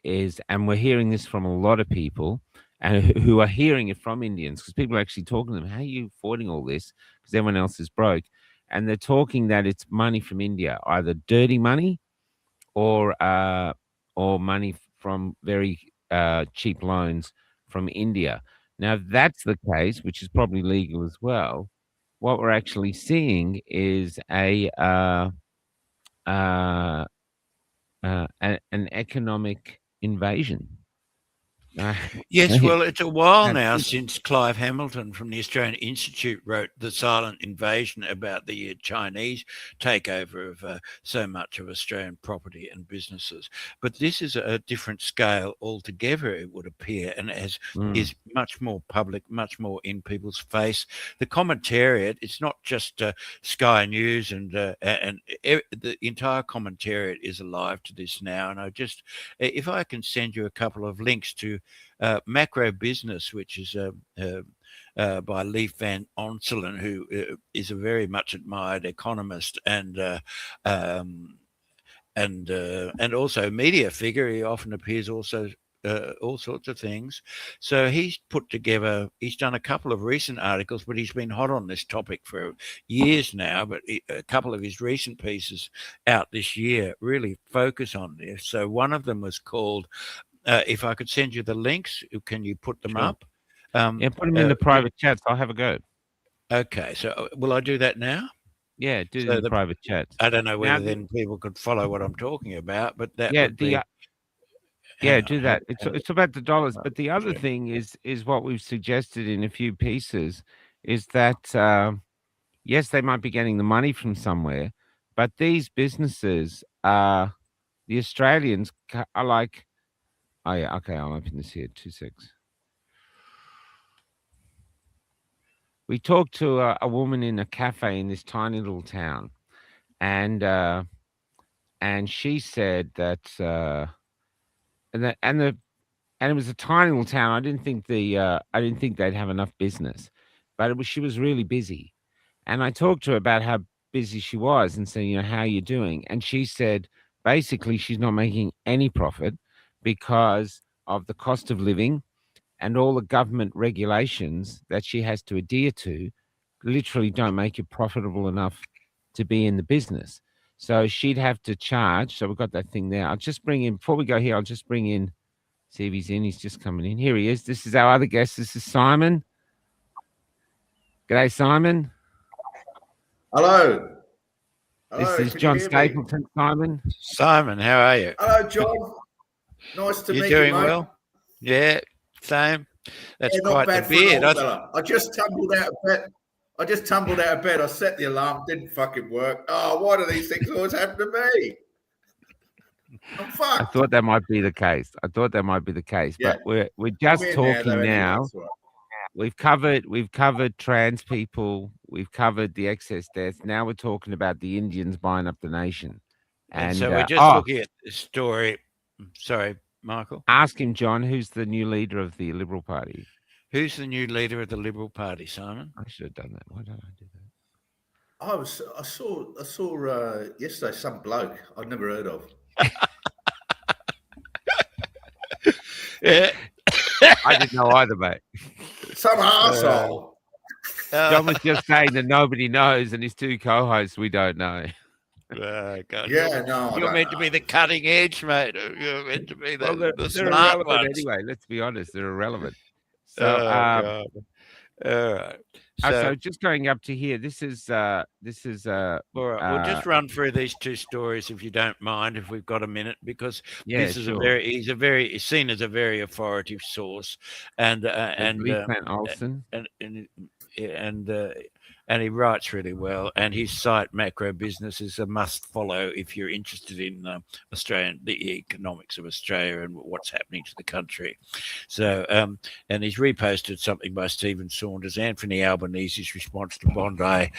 is, and we're hearing this from a lot of people, and who are hearing it from Indians, because people are actually talking to them, how are you affording all this? Because everyone else is broke. And they're talking that it's money from India, either dirty money or money from very cheap loans from India. Now, if that's the case, which is probably legal as well, what we're actually seeing is an economic invasion. Yes, well, it's a while now since Clive Hamilton from the Australian Institute wrote The Silent Invasion about the Chinese takeover of so much of Australian property and businesses. But this is a different scale altogether, it would appear, and is much more public, much more in people's face. The commentariat, it's not just Sky News, and the entire commentariat is alive to this now. And if I can send you a couple of links to Macro Business, which is by Leif van Onselen, who is a very much admired economist and also media figure. He often appears also all sorts of things. So he's done a couple of recent articles, but he's been hot on this topic for years now. But a couple of his recent pieces out this year really focus on this. So one of them was called, if I could send you the links, can you put them up? Yeah, put them in the private chats. I'll have a go. Okay, so will I do that now? Yeah, do so the private chats. I don't know whether then people could follow what I'm talking about, but that would be... do that. It's about the dollars. But the other thing is what we've suggested in a few pieces is that, yes, they might be getting the money from somewhere, but these businesses, the Australians are like, oh yeah, okay, I'll open this here, 2 secs. We talked to a woman in a cafe in this tiny little town, and she said that, and it was a tiny little town. I didn't think they'd have enough business, but she was really busy, and I talked to her about how busy she was and said, how are you doing? And she said basically she's not making any profit because of the cost of living and all the government regulations that she has to adhere to literally don't make it profitable enough to be in the business. So she'd have to charge. So we've got that thing there. I'll just bring in, before we go here, I'll just bring in, see if he's in. He's just coming in. Here he is. This is our other guest. This is Simon. G'day, Simon. Hello. Hello. This is Can John you hear me? Stapleton, Simon. Simon, how are you? Hello, John. Nice to You meet doing you, mate. well? Yeah, same. That's Yeah, not quite the bad for an beard. old fella. I just tumbled out of bed. I set the alarm, didn't fucking work. Oh, why do these things always happen to me? I'm I fucked. thought that might be the case. Yeah. But we're I'm just in there, talking though, anyway. now. It's all right. We've covered trans people. We've covered the excess deaths. Now we're talking about the Indians buying up the nation. And so we're just looking at the story. Sorry, Michael. Ask him, John, who's the new leader of the Liberal Party? Who's the new leader of the Liberal Party, Simon? I should have done that. Why don't I do that? I saw yesterday some bloke I'd never heard of. Yeah. I didn't know either, mate. Some arsehole. John was just saying that nobody knows, and his two co-hosts, we don't know. God, Yeah, no, you're meant to be the cutting edge, mate. You're meant to be the they're smart irrelevant ones. anyway. Let's be honest, they're irrelevant. So, God. All right. So just going up to here, this is all right. We'll just run through these two stories if you don't mind, if we've got a minute, because this is he's seen as a very authoritative source, and Olsen. And he writes really well, and his site Macro Business is a must follow if you're interested in the economics of Australia and what's happening to the country. So, and he's reposted something by Stephen Saunders. Anthony Albanese's response to Bondi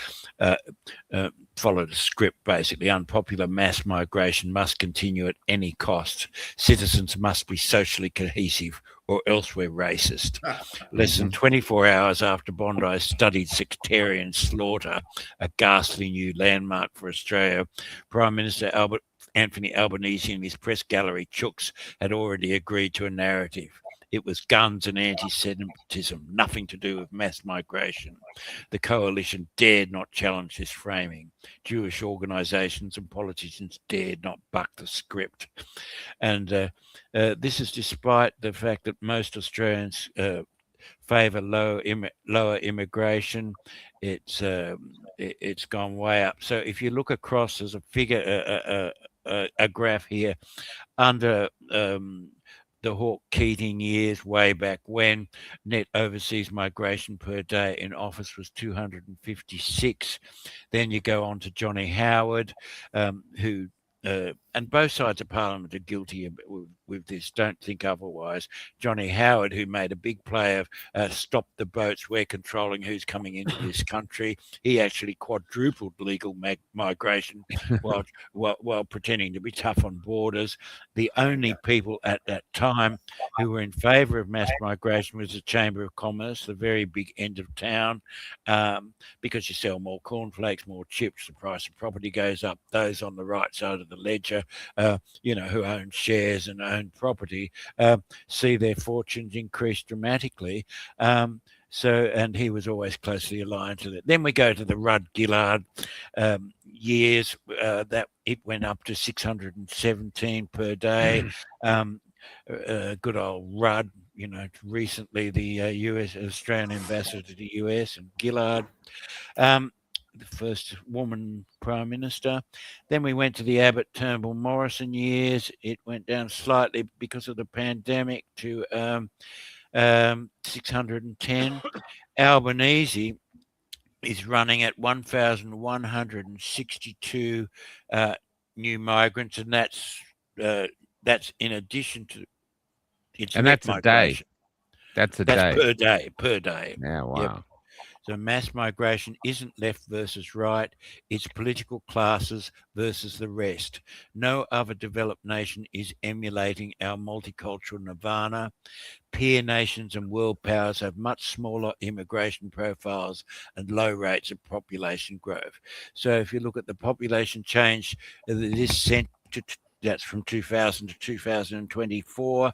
followed a script, basically. Unpopular mass migration must continue at any cost. Citizens must be socially cohesive, or else we're racist. Less than 24 hours after Bondi studied sectarian slaughter, a ghastly new landmark for Australia, Prime Minister Anthony Albanese and his press gallery chooks had already agreed to a narrative. It was guns and anti-Semitism, nothing to do with mass migration. The coalition dared not challenge this framing. Jewish organisations and politicians dared not buck the script. And this is despite the fact that most Australians favour lower immigration. It's gone way up. So if you look across, there's a figure, a graph here under the Hawke-Keating years, way back when, net overseas migration per day in office was 256. Then you go on to Johnny Howard, who and both sides of Parliament are guilty with this. Don't think otherwise. Johnny Howard, who made a big play of stop the boats, we're controlling who's coming into this country. He actually quadrupled legal migration while pretending to be tough on borders. The only people at that time who were in favour of mass migration was the Chamber of Commerce, the very big end of town, because you sell more cornflakes, more chips, the price of property goes up. Those on the right side of the ledger, who own shares and own property, see their fortunes increase dramatically. And he was always closely aligned to that. Then we go to the Rudd-Gillard years, that it went up to 617 per day. Good old Rudd, recently the Australian ambassador to the US, and Gillard, the first woman prime minister. Then we went to the Abbott, Turnbull, Morrison years. It went down slightly because of the pandemic to 610. Albanese is running at 1,162 new migrants, and that's in addition to its and net that's migration. That's a day. Per day. Yeah, wow. Yep. So mass migration isn't left versus right, it's political classes versus the rest. No other developed nation is emulating our multicultural nirvana. Peer nations and world powers have much smaller immigration profiles and low rates of population growth. So if you look at the population change, that's from 2000 to 2024.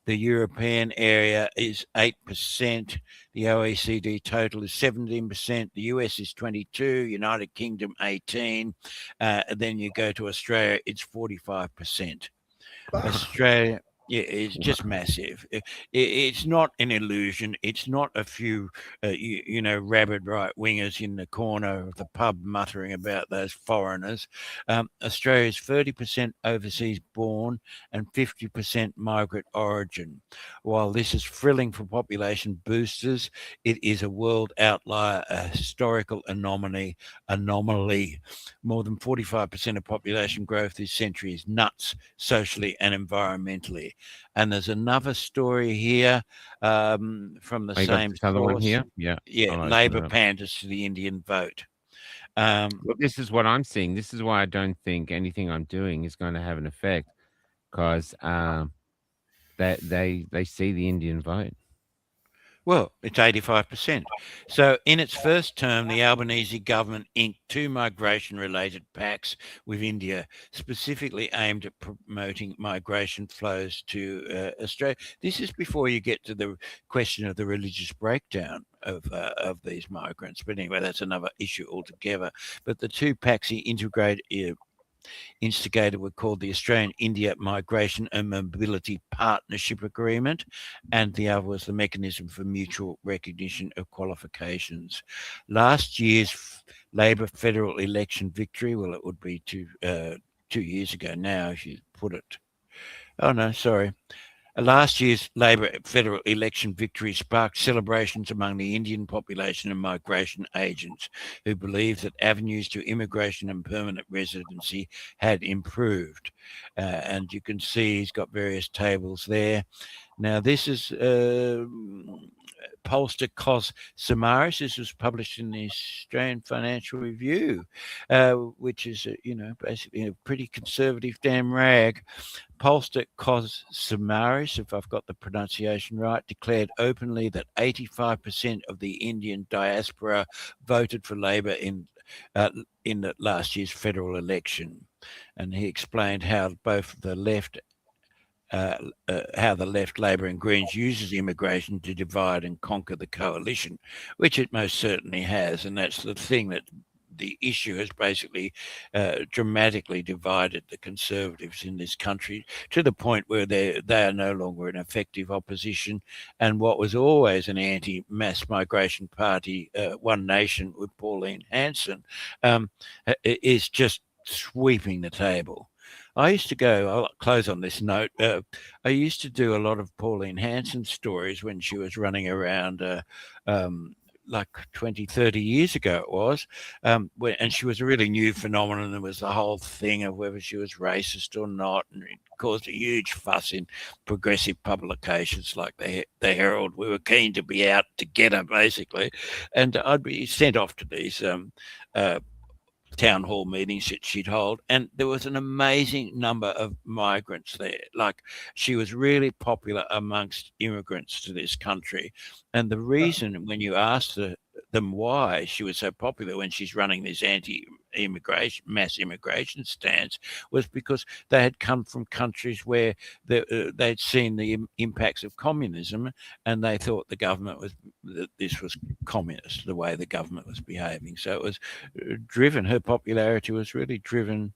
The European area is 8%. The OECD total is 17%. The US is 22%. United Kingdom 18%. Then you go to Australia, it's 45%. Yeah, it's just massive. It's not an illusion. It's not a few, rabid right wingers in the corner of the pub muttering about those foreigners. Australia's 30% overseas born and 50% migrant origin. While this is thrilling for population boosters, it is a world outlier, a historical anomaly. More than 45% of population growth this century is nuts, socially and environmentally. And there's another story here from the Oh, you got same this other one source. here? Yeah. Yeah, I'll open Labor it up. panders to the Indian vote. Well, this is what I'm seeing. This is why I don't think anything I'm doing is going to have an effect, because they see the Indian vote. Well, it's 85%. So, in its first term, the Albanese government inked 2 migration related pacts with India, specifically aimed at promoting migration flows to Australia. This is before you get to the question of the religious breakdown of these migrants. But anyway, that's another issue altogether. But the 2 pacts he instigated were called the Australian-India Migration and Mobility Partnership Agreement, and the other was the Mechanism for Mutual Recognition of Qualifications. Last year's Labor federal election victory, well, it would be 2 years ago now, if you put it. Oh, no, sorry. Last year's Labor federal election victory sparked celebrations among the Indian population and migration agents who believed that avenues to immigration and permanent residency had improved. And you can see he's got various tables there. Now, this is pollster Cos Samaris. This was published in the Australian Financial Review, which is, basically a pretty conservative damn rag. Pollster Cos Samaris, if I've got the pronunciation right, declared openly that 85% of the Indian diaspora voted for Labor in the last year's federal election. And he explained how both the left Labor and Greens uses immigration to divide and conquer the coalition, which it most certainly has. And that's the thing, that the issue has basically dramatically divided the Conservatives in this country to the point where they are no longer an effective opposition. And what was always an anti-mass migration party, One Nation with Pauline Hanson, is just sweeping the table. I used to go, I'll close on this note, I used to do a lot of Pauline Hanson stories when she was running around like 20, 30 years ago it was, and she was a really new phenomenon. There was the whole thing of whether she was racist or not, and it caused a huge fuss in progressive publications like the Herald. We were keen to be out to get her, basically, and I'd be sent off to these town hall meetings that she'd hold, and there was an amazing number of migrants there. Like, she was really popular amongst immigrants to this country, and the reason, when you asked them why she was so popular when she's running this anti-immigration, mass immigration stance, was because they had come from countries where they'd seen the impacts of communism, and they thought that this was communist, the way the government was behaving. So it was driven, her popularity was really driven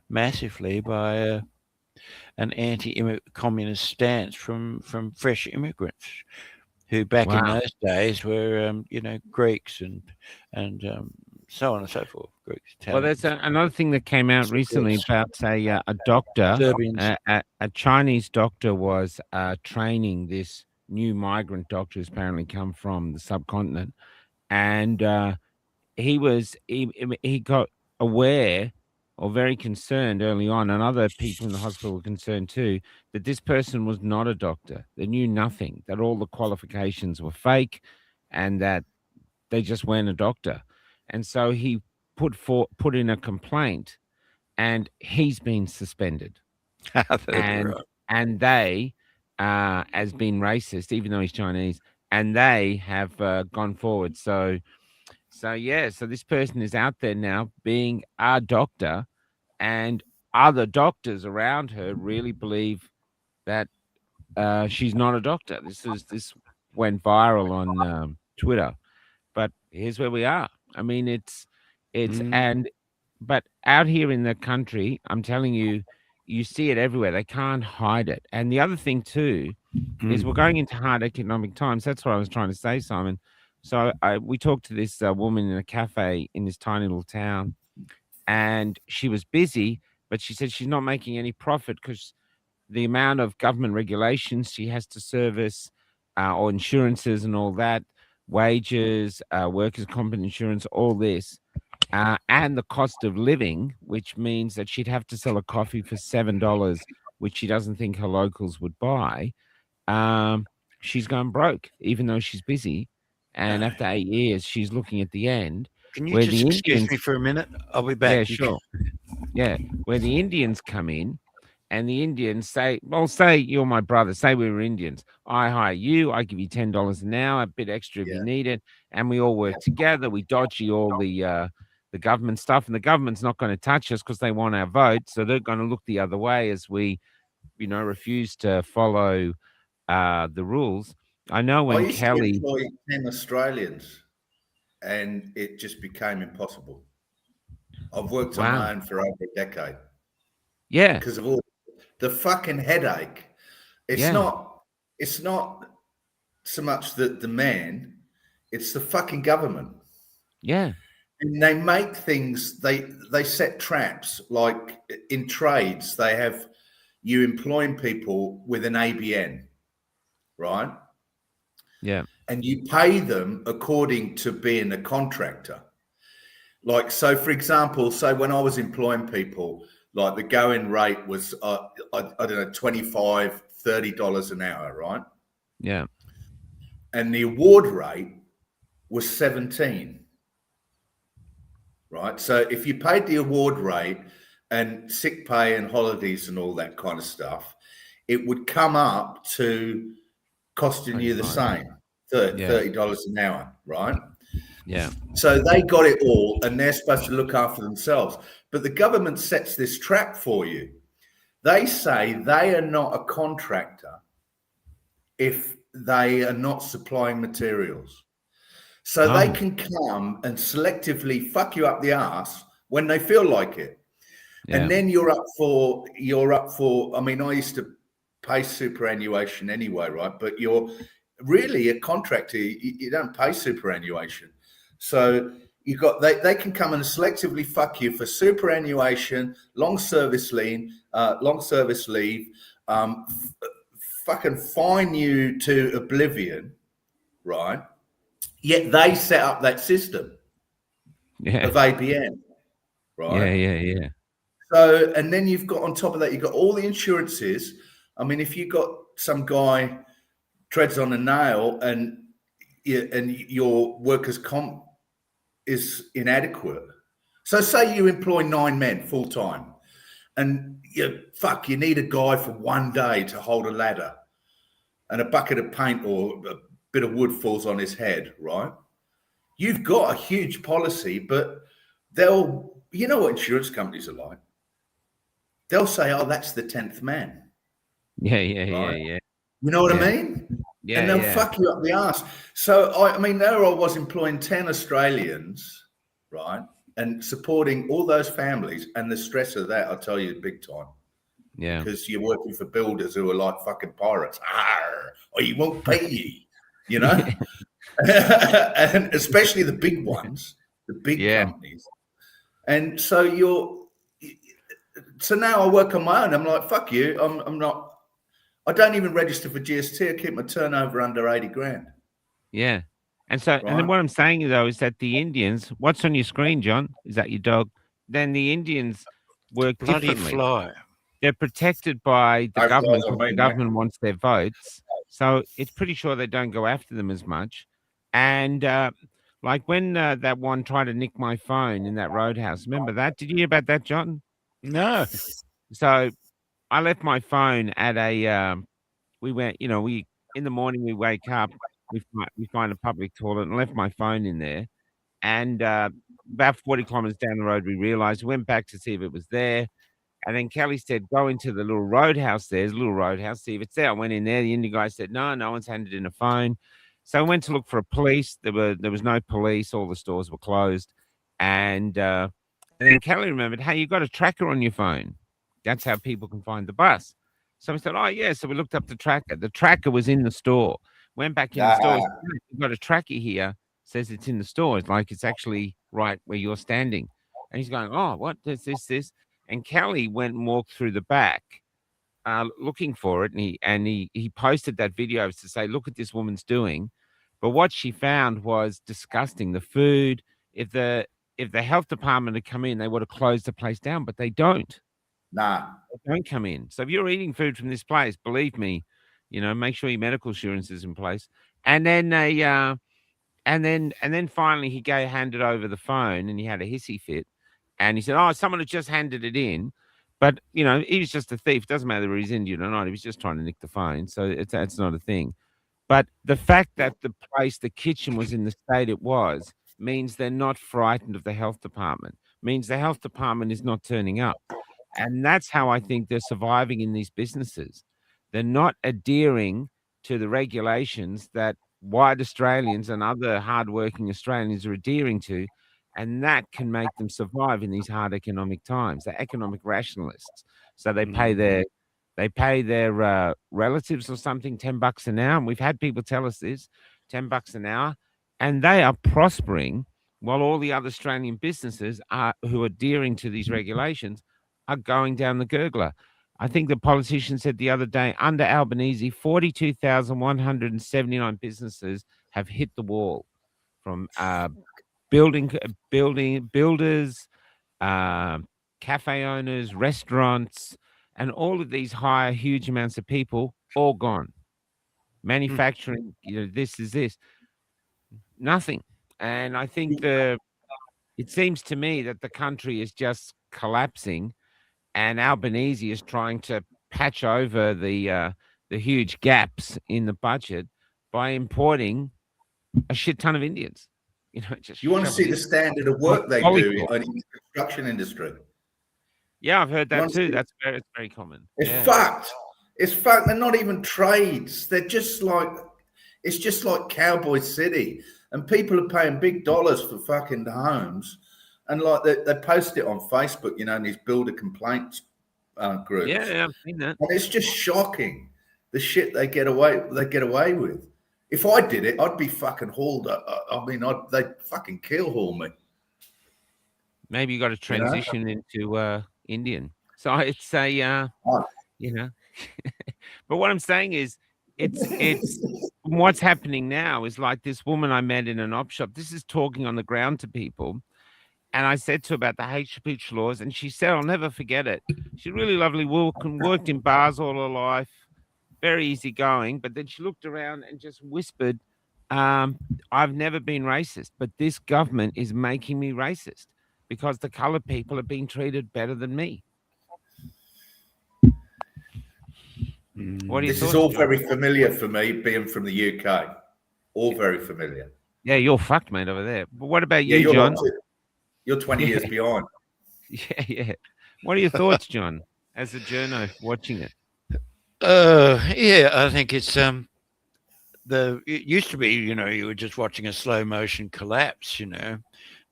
massively by an anti-communist stance from fresh immigrants, who back in those days were, Greeks and so on and so forth. Greeks, Italians. Well, there's another thing that came out recently about a doctor, a Chinese doctor was training this new migrant doctor who's apparently come from the subcontinent, and he got aware, or very concerned early on, and other people in the hospital were concerned too, that this person was not a doctor. They knew nothing, that all the qualifications were fake, and that they just weren't a doctor. And so he put in a complaint, and he's been suspended. And they, as being racist, even though he's Chinese, and they have gone forward. So this person is out there now being a doctor, and other doctors around her really believe that she's not a doctor. This went viral on Twitter, but here's where we are. I mean, but out here in the country, I'm telling you, you see it everywhere. They can't hide it. And the other thing too is we're going into hard economic times. That's what I was trying to say, Simon. So we talked to this woman in a cafe in this tiny little town, and she was busy, but she said she's not making any profit because the amount of government regulations she has to service, or insurances and all that, wages, workers' comp insurance, all this, and the cost of living, which means that she'd have to sell a coffee for $7, which she doesn't think her locals would buy. She's gone broke, even though she's busy. And after 8 years, she's looking at the end. Can you where just the excuse Indians, me for a minute? I'll be back. yeah, You sure. Yeah, where the Indians come in, and the Indians say, well, say you're my brother, say we were Indians. I hire you, I give you $10 an hour, a bit extra if you need it, and we all work together. We dodgy all the government stuff, and the government's not going to touch us because they want our vote, so they're going to look the other way as we, refuse to follow the rules. I know when I used Kelly... to employ 10 Australians, and it just became impossible. I've worked on my own for over a decade. Yeah. Because of all the fucking headache. It's not so much the man, it's the fucking government. Yeah. And they make things, they set traps, like in trades, they have you employing people with an ABN, right? Yeah. And you pay them according to being a contractor. Like, so for example, so when I was employing people, like the going rate was, I don't know, $25, $30 an hour, right? Yeah. And the award rate was 17, right? So if you paid the award rate and sick pay and holidays and all that kind of stuff, it would come up to costing you the same, $30 an hour, right? Yeah. So they got it all, and they're supposed to look after themselves. But the government sets this trap for you. They say they are not a contractor if they are not supplying materials. So they can come and selectively fuck you up the ass when they feel like it. Yeah. And then you're up for, I mean, I used to pay superannuation anyway, right? But you're really a contractor, you don't pay superannuation. So you got they can come and selectively fuck you for superannuation, long service leave, fucking fine you to oblivion, right? Yet they set up that system of ABN, right? Yeah. So, and then you've got on top of that, you've got all the insurances. I mean, if you got some guy treads on a nail and your workers' comp is inadequate. So say you employ 9 men full time and you need a guy for 1 day to hold a ladder and a bucket of paint or a bit of wood falls on his head, right? You've got a huge policy, but you know what insurance companies are like? They'll say, oh, that's the 10th man. Yeah. You know what I mean? Yeah. And they'll fuck you up the ass. So, I mean, there I was employing 10 Australians, right? And supporting all those families, and the stress of that, I'll tell you, big time. Yeah. Because you're working for builders who are like fucking pirates. Or you won't pay ye, you know? And especially the big ones, the big companies. And so so now I work on my own. I'm like, fuck you. I don't even register for GST. I keep my turnover under 80 grand. Yeah. And so, and then what I'm saying though is that the Indians, what's on your screen, John? Is that your dog? Then the Indians work differently. Fly. They're protected by the government. The government wants their votes. So it's pretty sure they don't go after them as much. And like when that one tried to nick my phone in that roadhouse, remember that? Did you hear about that, John? No. So I left my phone at we went, in the morning we wake up, we find a public toilet and left my phone in there. And about 40 kilometers down the road, we realized, we went back to see if it was there. And then Kelly said, go into the little roadhouse there. There's a little roadhouse, see if it's there. I went in there. The Indian guy said, no one's handed in a phone. So I went to look for a police. There was no police. All the stores were closed. And then Kelly remembered, hey, you got a tracker on your phone. That's how people can find the bus. So we said, oh, yeah. So we looked up the tracker. The tracker was in the store. Went back in the store. Ah, We've got a tracker here. Says it's in the store. It's like it's actually right where you're standing. And he's going, oh, what? There's this. And Kelly went and walked through the back looking for it. And he posted that video to say, look at this woman's doing. But what she found was disgusting. The food, if the health department had come in, they would have closed the place down, but they don't. nah. They don't come in. So if you're eating food from this place, believe me, make sure your medical insurance is in place. And then they and then finally he handed over the phone and he had a hissy fit. And he said, oh, someone had just handed it in. But, he was just a thief. Doesn't matter whether he's Indian or not. He was just trying to nick the phone. So that's not a thing. But the fact that the kitchen was in the state it was, means they're not frightened of the health department, means the health department is not turning up. And that's how I think they're surviving in these businesses. They're not adhering to the regulations that white Australians and other hardworking Australians are adhering to. And that can make them survive in these hard economic times. They're economic rationalists. So they pay their relatives or something $10 an hour. And we've had people tell us this, $10 an hour. And they are prospering while all the other Australian businesses who are adhering to these regulations are going down the gurgler. I think the politician said the other day, under Albanese, 42,179 businesses have hit the wall, from builders, cafe owners, restaurants, and all of these hire huge amounts of people, all gone. Manufacturing, this is this. Nothing. And I think it seems to me that the country is just collapsing, and Albanese is trying to patch over the huge gaps in the budget by importing a shit ton of Indians. You want to see the standard of work they do in the construction industry? Yeah, I've heard that too. It's very common. It's fucked. It's fucked. They're not even trades. They're just like, it's just like Cowboy City. And people are paying big dollars for fucking homes. And like they post it on Facebook, in these builder complaints groups. Yeah, I've seen that. And it's just shocking the shit they get away with. If I did it, I'd be fucking hauled. They'd fucking haul me. Maybe you got to transition into Indian. So it's a, But what I'm saying is, it's what's happening now is like this woman I met in an op shop. This is talking on the ground to people. And I said to her about the hate speech laws, and she said, I'll never forget it. She's really lovely, worked in bars all her life, very easygoing. But then she looked around and just whispered, I've never been racist, but this government is making me racist because the colored people are being treated better than me. What do you This is all very familiar for me, being from the UK. All very familiar. Yeah, you're fucked, mate, over there. But what about you, you're John? You're 20 years behind. Yeah. What are your thoughts, John, as a journo watching it? I think it's it used to be, you were just watching a slow motion collapse.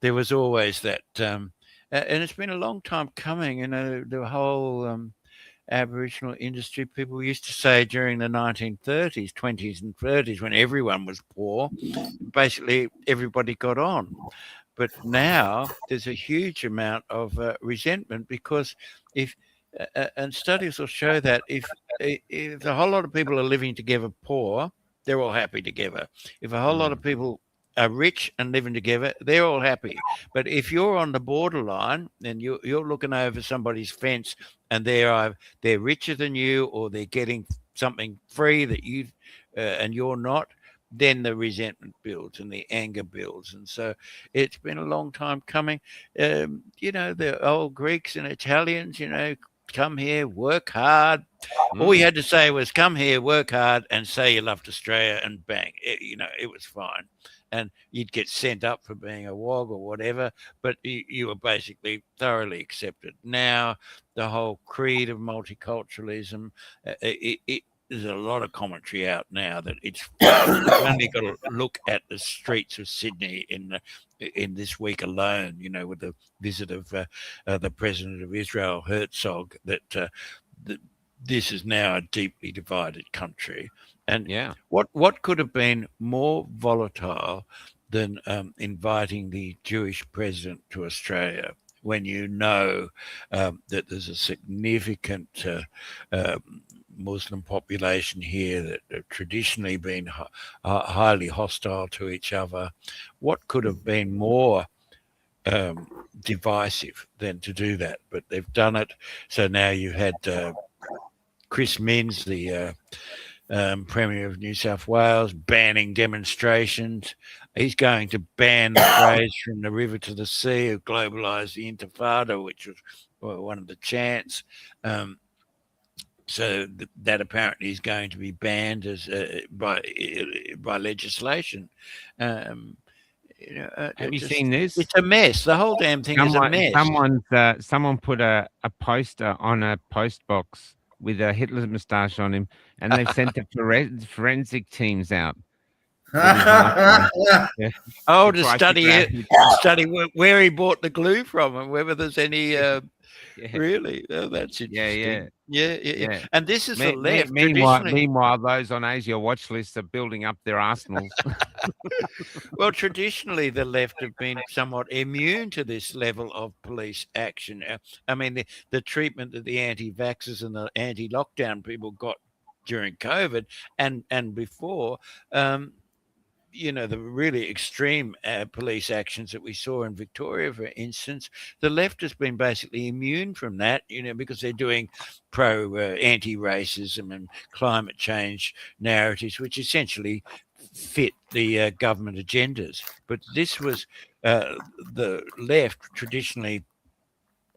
There was always that, and it's been a long time coming. The whole Aboriginal industry, people used to say during the 1930s, 20s, and 30s, when everyone was poor, basically everybody got on. But now there's a huge amount of resentment because and studies will show that if a whole lot of people are living together poor, they're all happy together. If a whole lot of people are rich and living together, they're all happy. But if you're on the borderline and you're looking over somebody's fence and they're richer than you, or they're getting something free that and you're not, then the resentment builds and the anger builds. And so it's been a long time coming. The old Greeks and Italians, come here, work hard. All you had to say was come here, work hard, and say you loved Australia, and bang, it was fine. And you'd get sent up for being a wog or whatever, but you were basically thoroughly accepted. Now, the whole creed of multiculturalism, there's a lot of commentary out now that it's you've only got to look at the streets of Sydney in this week alone, with the visit of the president of Israel, Herzog, that this is now a deeply divided country. And what could have been more volatile than inviting the Jewish president to Australia, when you know that there's a significant Muslim population here that have traditionally been highly hostile to each other? What could have been more divisive than to do that? But they've done it. So now you had Chris Minns, the Premier of New South Wales, banning demonstrations. He's going to ban the phrase "from the river to the sea" of globalise the Intifada, which was one of the chants. So that apparently is going to be banned as by legislation. Have you seen this? It's a mess. The whole damn thing is a mess. Someone put a poster on a post box with a Hitler moustache on him, and they've sent the forensic teams out. Oh, to study where he bought the glue from and whether there's any really. Oh, that's interesting. Yeah. And this is the left. Meanwhile, those on Asia watch lists are building up their arsenals. Well, traditionally, the left have been somewhat immune to this level of police action. I mean, the treatment that the anti-vaxxers and the anti-lockdown people got during COVID and before, the really extreme police actions that we saw in Victoria, for instance, the left has been basically immune from that, because they're doing anti-racism and climate change narratives, which essentially fit the government agendas. But this was the left, traditionally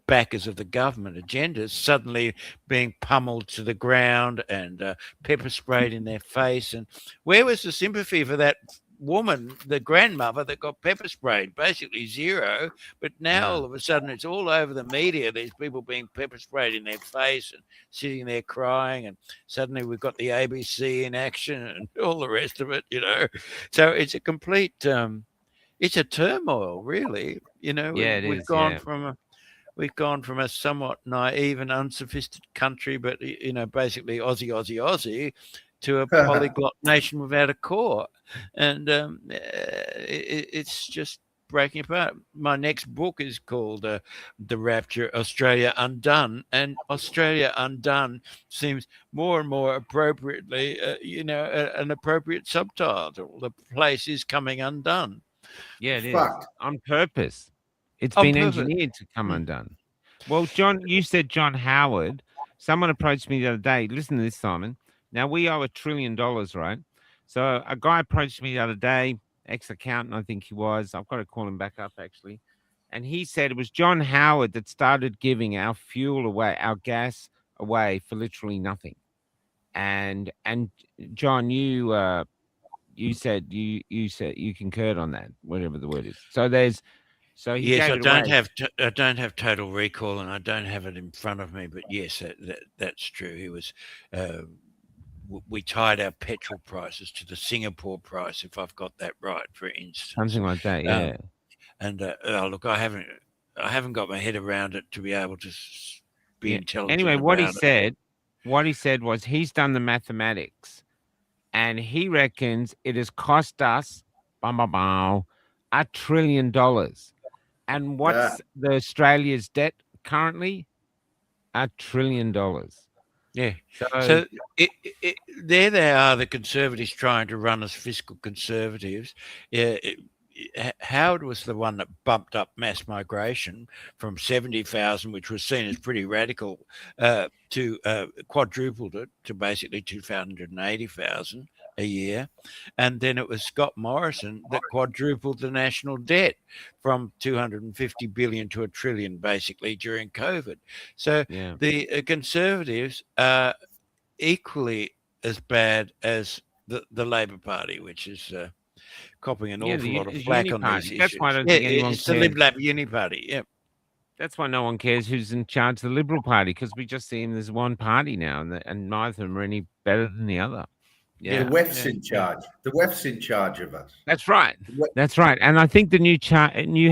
backers of the government agendas, suddenly being pummeled to the ground and pepper sprayed in their face. And where was the sympathy for that woman, the grandmother that got pepper sprayed? Basically zero. But now all of a sudden it's all over the media. There's people being pepper sprayed in their face and sitting there crying, and suddenly we've got the ABC in action and all the rest of it, So it's a complete it's a turmoil, really. We've gone from a somewhat naive and unsophisticated country, but basically Aussie to a polyglot nation without a core. And it's just breaking apart. My next book is called The Rapture, Australia Undone. And Australia Undone seems more and more appropriately, an appropriate subtitle. The place is coming undone. Yeah, it is. On purpose. It's been engineered to come undone. Well, John, you said John Howard. Someone approached me the other day. Listen to this, Simon. Now, we owe $1 trillion, right? So a guy approached me the other day, ex-accountant, I think he was. I've got to call him back up, actually. And he said it was John Howard that started giving our fuel away, our gas away for literally nothing. And John, you said you concurred on that, whatever the word is. So there's... So yes, I don't have total recall, and I don't have it in front of me. But yes, that's true. He was. We tied our petrol prices to the Singapore price, if I've got that right, for instance. Something like that, yeah. Look, I haven't got my head around it to be able to be intelligent. Anyway, what he said was he's done the mathematics, and he reckons it has cost us $1 trillion. And what's the Australia's debt currently? $1 trillion. Yeah. So there they are, the Conservatives trying to run as fiscal conservatives. Howard was the one that bumped up mass migration from 70,000, which was seen as pretty radical, to quadrupled it to basically 280,000 a year. And then it was Scott Morrison that quadrupled the national debt from 250 billion to $1 trillion, basically, during COVID. So the Conservatives are equally as bad as the Labor Party, which is copping an awful lot of flack on these issues. That's why I don't think anyone it's the Lib Lab Uni Party, That's why no one cares who's in charge of the Liberal Party, because we just see him as one party now, and neither of them are any better than the other. The WEF's in charge. The WEF's in charge of us. That's right. That's right. And I think the new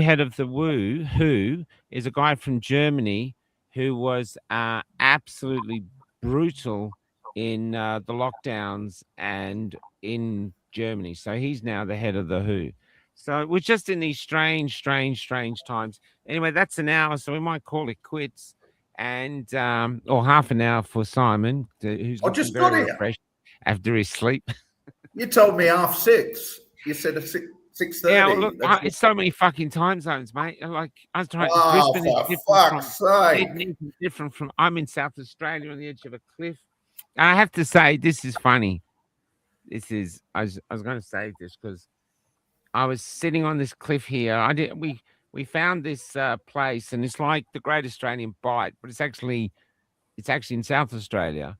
head of the WHO is a guy from Germany who was absolutely brutal in the lockdowns and in Germany. So he's now the head of the WHO. So we're just in these strange times. Anyway, that's an hour, so we might call it quits. And or half an hour for Simon, who's just very got here refreshed after his sleep. You told me 6:30. You said 6:30. Yeah, well, look, it's so many fucking time zones, mate. Like I was trying. Brisbane is different from. I'm in South Australia on the edge of a cliff. And I have to say, this is funny. This is. I was going to save this because I was sitting on this cliff here. We found this place, and it's like the Great Australian Bight, but it's actually in South Australia.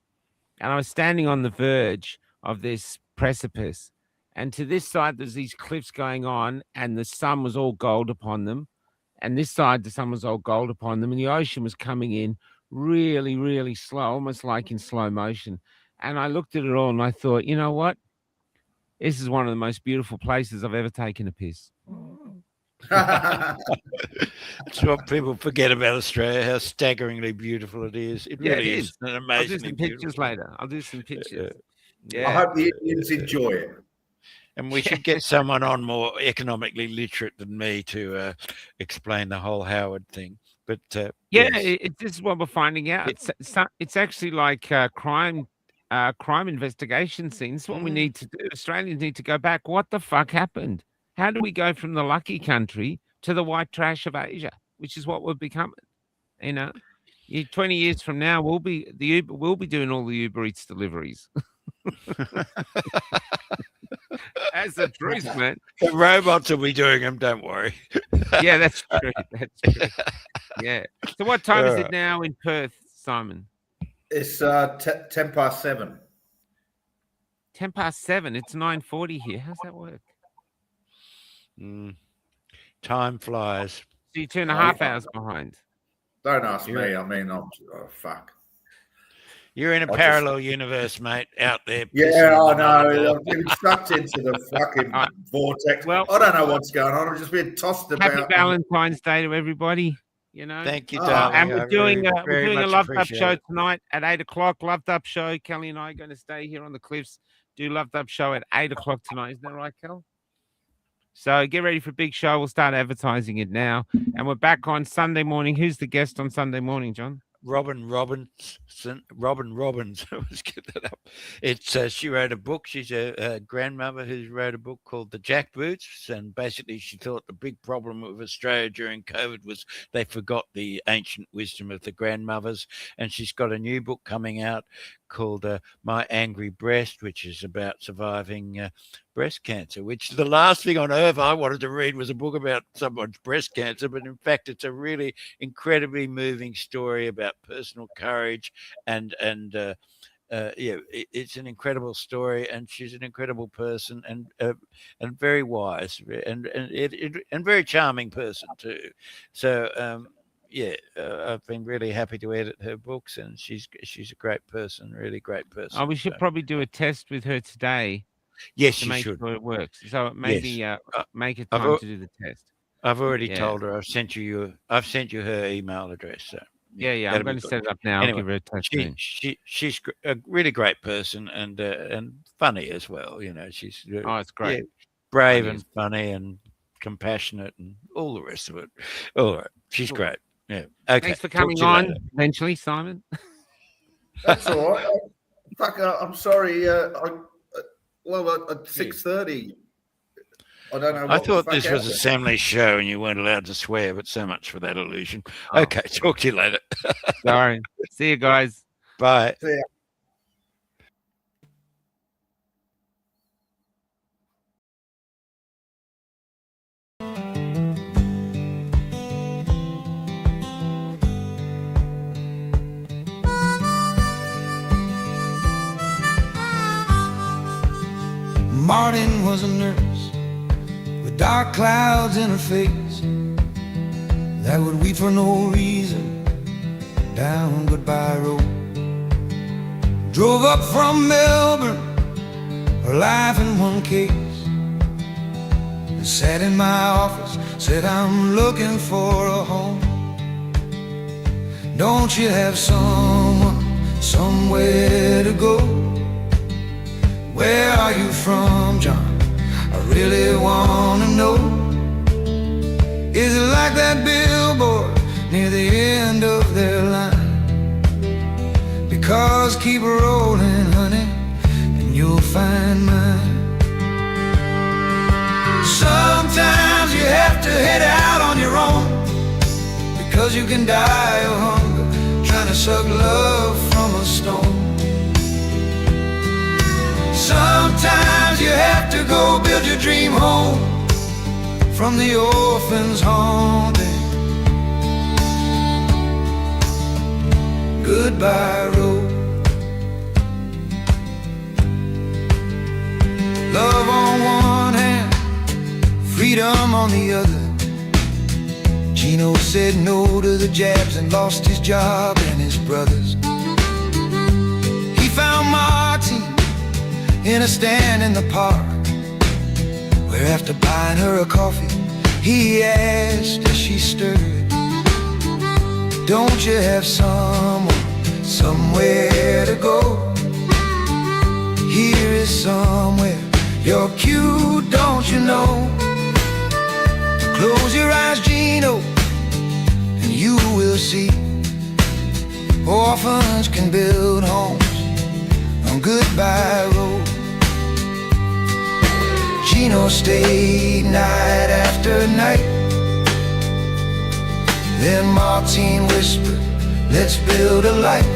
And I was standing on the verge of this precipice, and to this side there's these cliffs going on, and the sun was all gold upon them, and this side the sun was all gold upon them, and the ocean was coming in really, really slow, almost like in slow motion. And I looked at it all and I thought, you know what? This is one of the most beautiful places I've ever taken a piss. That's what people forget about Australia, how staggeringly beautiful it is. It really is an amazing. I'll do some pictures later. I'll do some pictures. Yeah. I hope the Indians enjoy it. And we should get someone on more economically literate than me to explain the whole Howard thing. But this is what we're finding out. It's actually like crime investigation scenes. What we need to do. Australians need to go back. What the fuck happened? How do we go from the lucky country to the white trash of Asia, which is what we're becoming? 20 years from now, we'll be doing all the Uber Eats deliveries. That's the truth, man. The robots will be doing them. Don't worry. Yeah, that's true. That's true. Yeah. So, what time is it now in Perth, Simon? It's 7:10. 7:10. It's 9:40 here. How's that work? Time flies. So you're 2.5 hours behind. Don't ask me. I mean, fuck. You're in a parallel universe, mate, out there. Yeah, I know. I've been sucked into the fucking vortex. Well, I don't know what's going on. I'm just being tossed about. Happy Valentine's Day to everybody. Thank you, darling. And we're doing a Loved Up show tonight at 8:00. Loved Up show. Kelly and I are going to stay here on the cliffs. Do Loved Up show at 8:00 tonight. Isn't that right, Kel? So get ready for a big show. We'll start advertising it now. And we're back on Sunday morning. Who's the guest on Sunday morning, John? Robin Robbins. Let's get that up. It's she wrote a book. She's a grandmother who wrote a book called The Jackboots, and basically she thought the big problem of Australia during COVID was they forgot the ancient wisdom of the grandmothers. And she's got a new book coming out called My Angry Breast, which is about surviving breast cancer, which the last thing on earth I wanted to read was a book about someone's breast cancer, but in fact it's a really incredibly moving story about personal courage and it's an incredible story, and she's an incredible person and very wise and very charming person too. So I've been really happy to edit her books, and she's a great person, really great person. We should probably do a test with her today. Yes, to you make should. sure it works. So maybe make it time to do the test. I've already told her. I've sent you her email address. So yeah, I'm going to set it up now. Anyway, I'll give her a test. She's a really great person and funny as well. She's it's great. Yeah, brave and funny and compassionate and all the rest of it. All right, she's great. Yeah. Okay. Thanks for coming on eventually, Simon. That's all right. Fuck, I'm sorry. At 6:30. I don't know. I thought this was a family show and you weren't allowed to swear, but so much for that illusion. Okay, talk to you later. Sorry. See you guys. Bye. See ya. Martin was a nurse with dark clouds in her face. that would weep for no reason down Goodbye Road. Drove up from Melbourne, her life in one case, and sat in my office, said I'm looking for a home. Don't you have someone, somewhere to go? Where are you from, John? I really wanna know. Is it like that billboard near the end of their line? Because keep rolling, honey, and you'll find mine. Sometimes you have to head out on your own, because you can die of hunger trying to suck love from a stone. Sometimes you have to go build your dream home from the orphan's haunting. Goodbye Road. Love on one hand, freedom on the other. Gino said no to the jabs and lost his job and his brothers. He found Martine in a stand in the park, where after buying her a coffee, he asked as she stirred, don't you have someone, somewhere to go? Here is somewhere, you're cute, don't you know? Close your eyes, Gino, and you will see orphans can build homes on Goodbye Road. Gino stayed night after night. Then Martine whispered, let's build a light.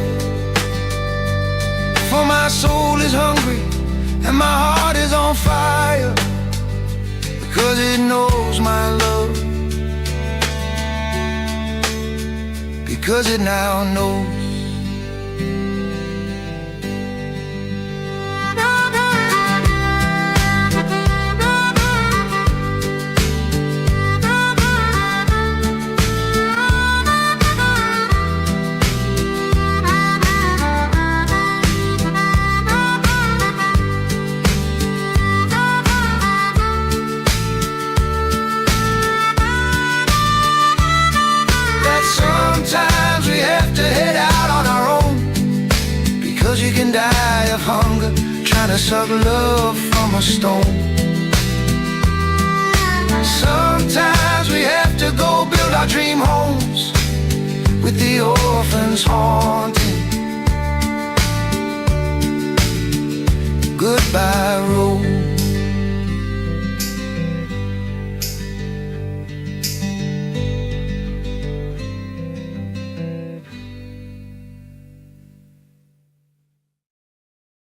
For my soul is hungry and my heart is on fire, because it knows my love, because it now knows. Sometimes we have to head out on our own, because you can die of hunger trying to suck love from a stone. Sometimes we have to go build our dream homes with the orphans haunted.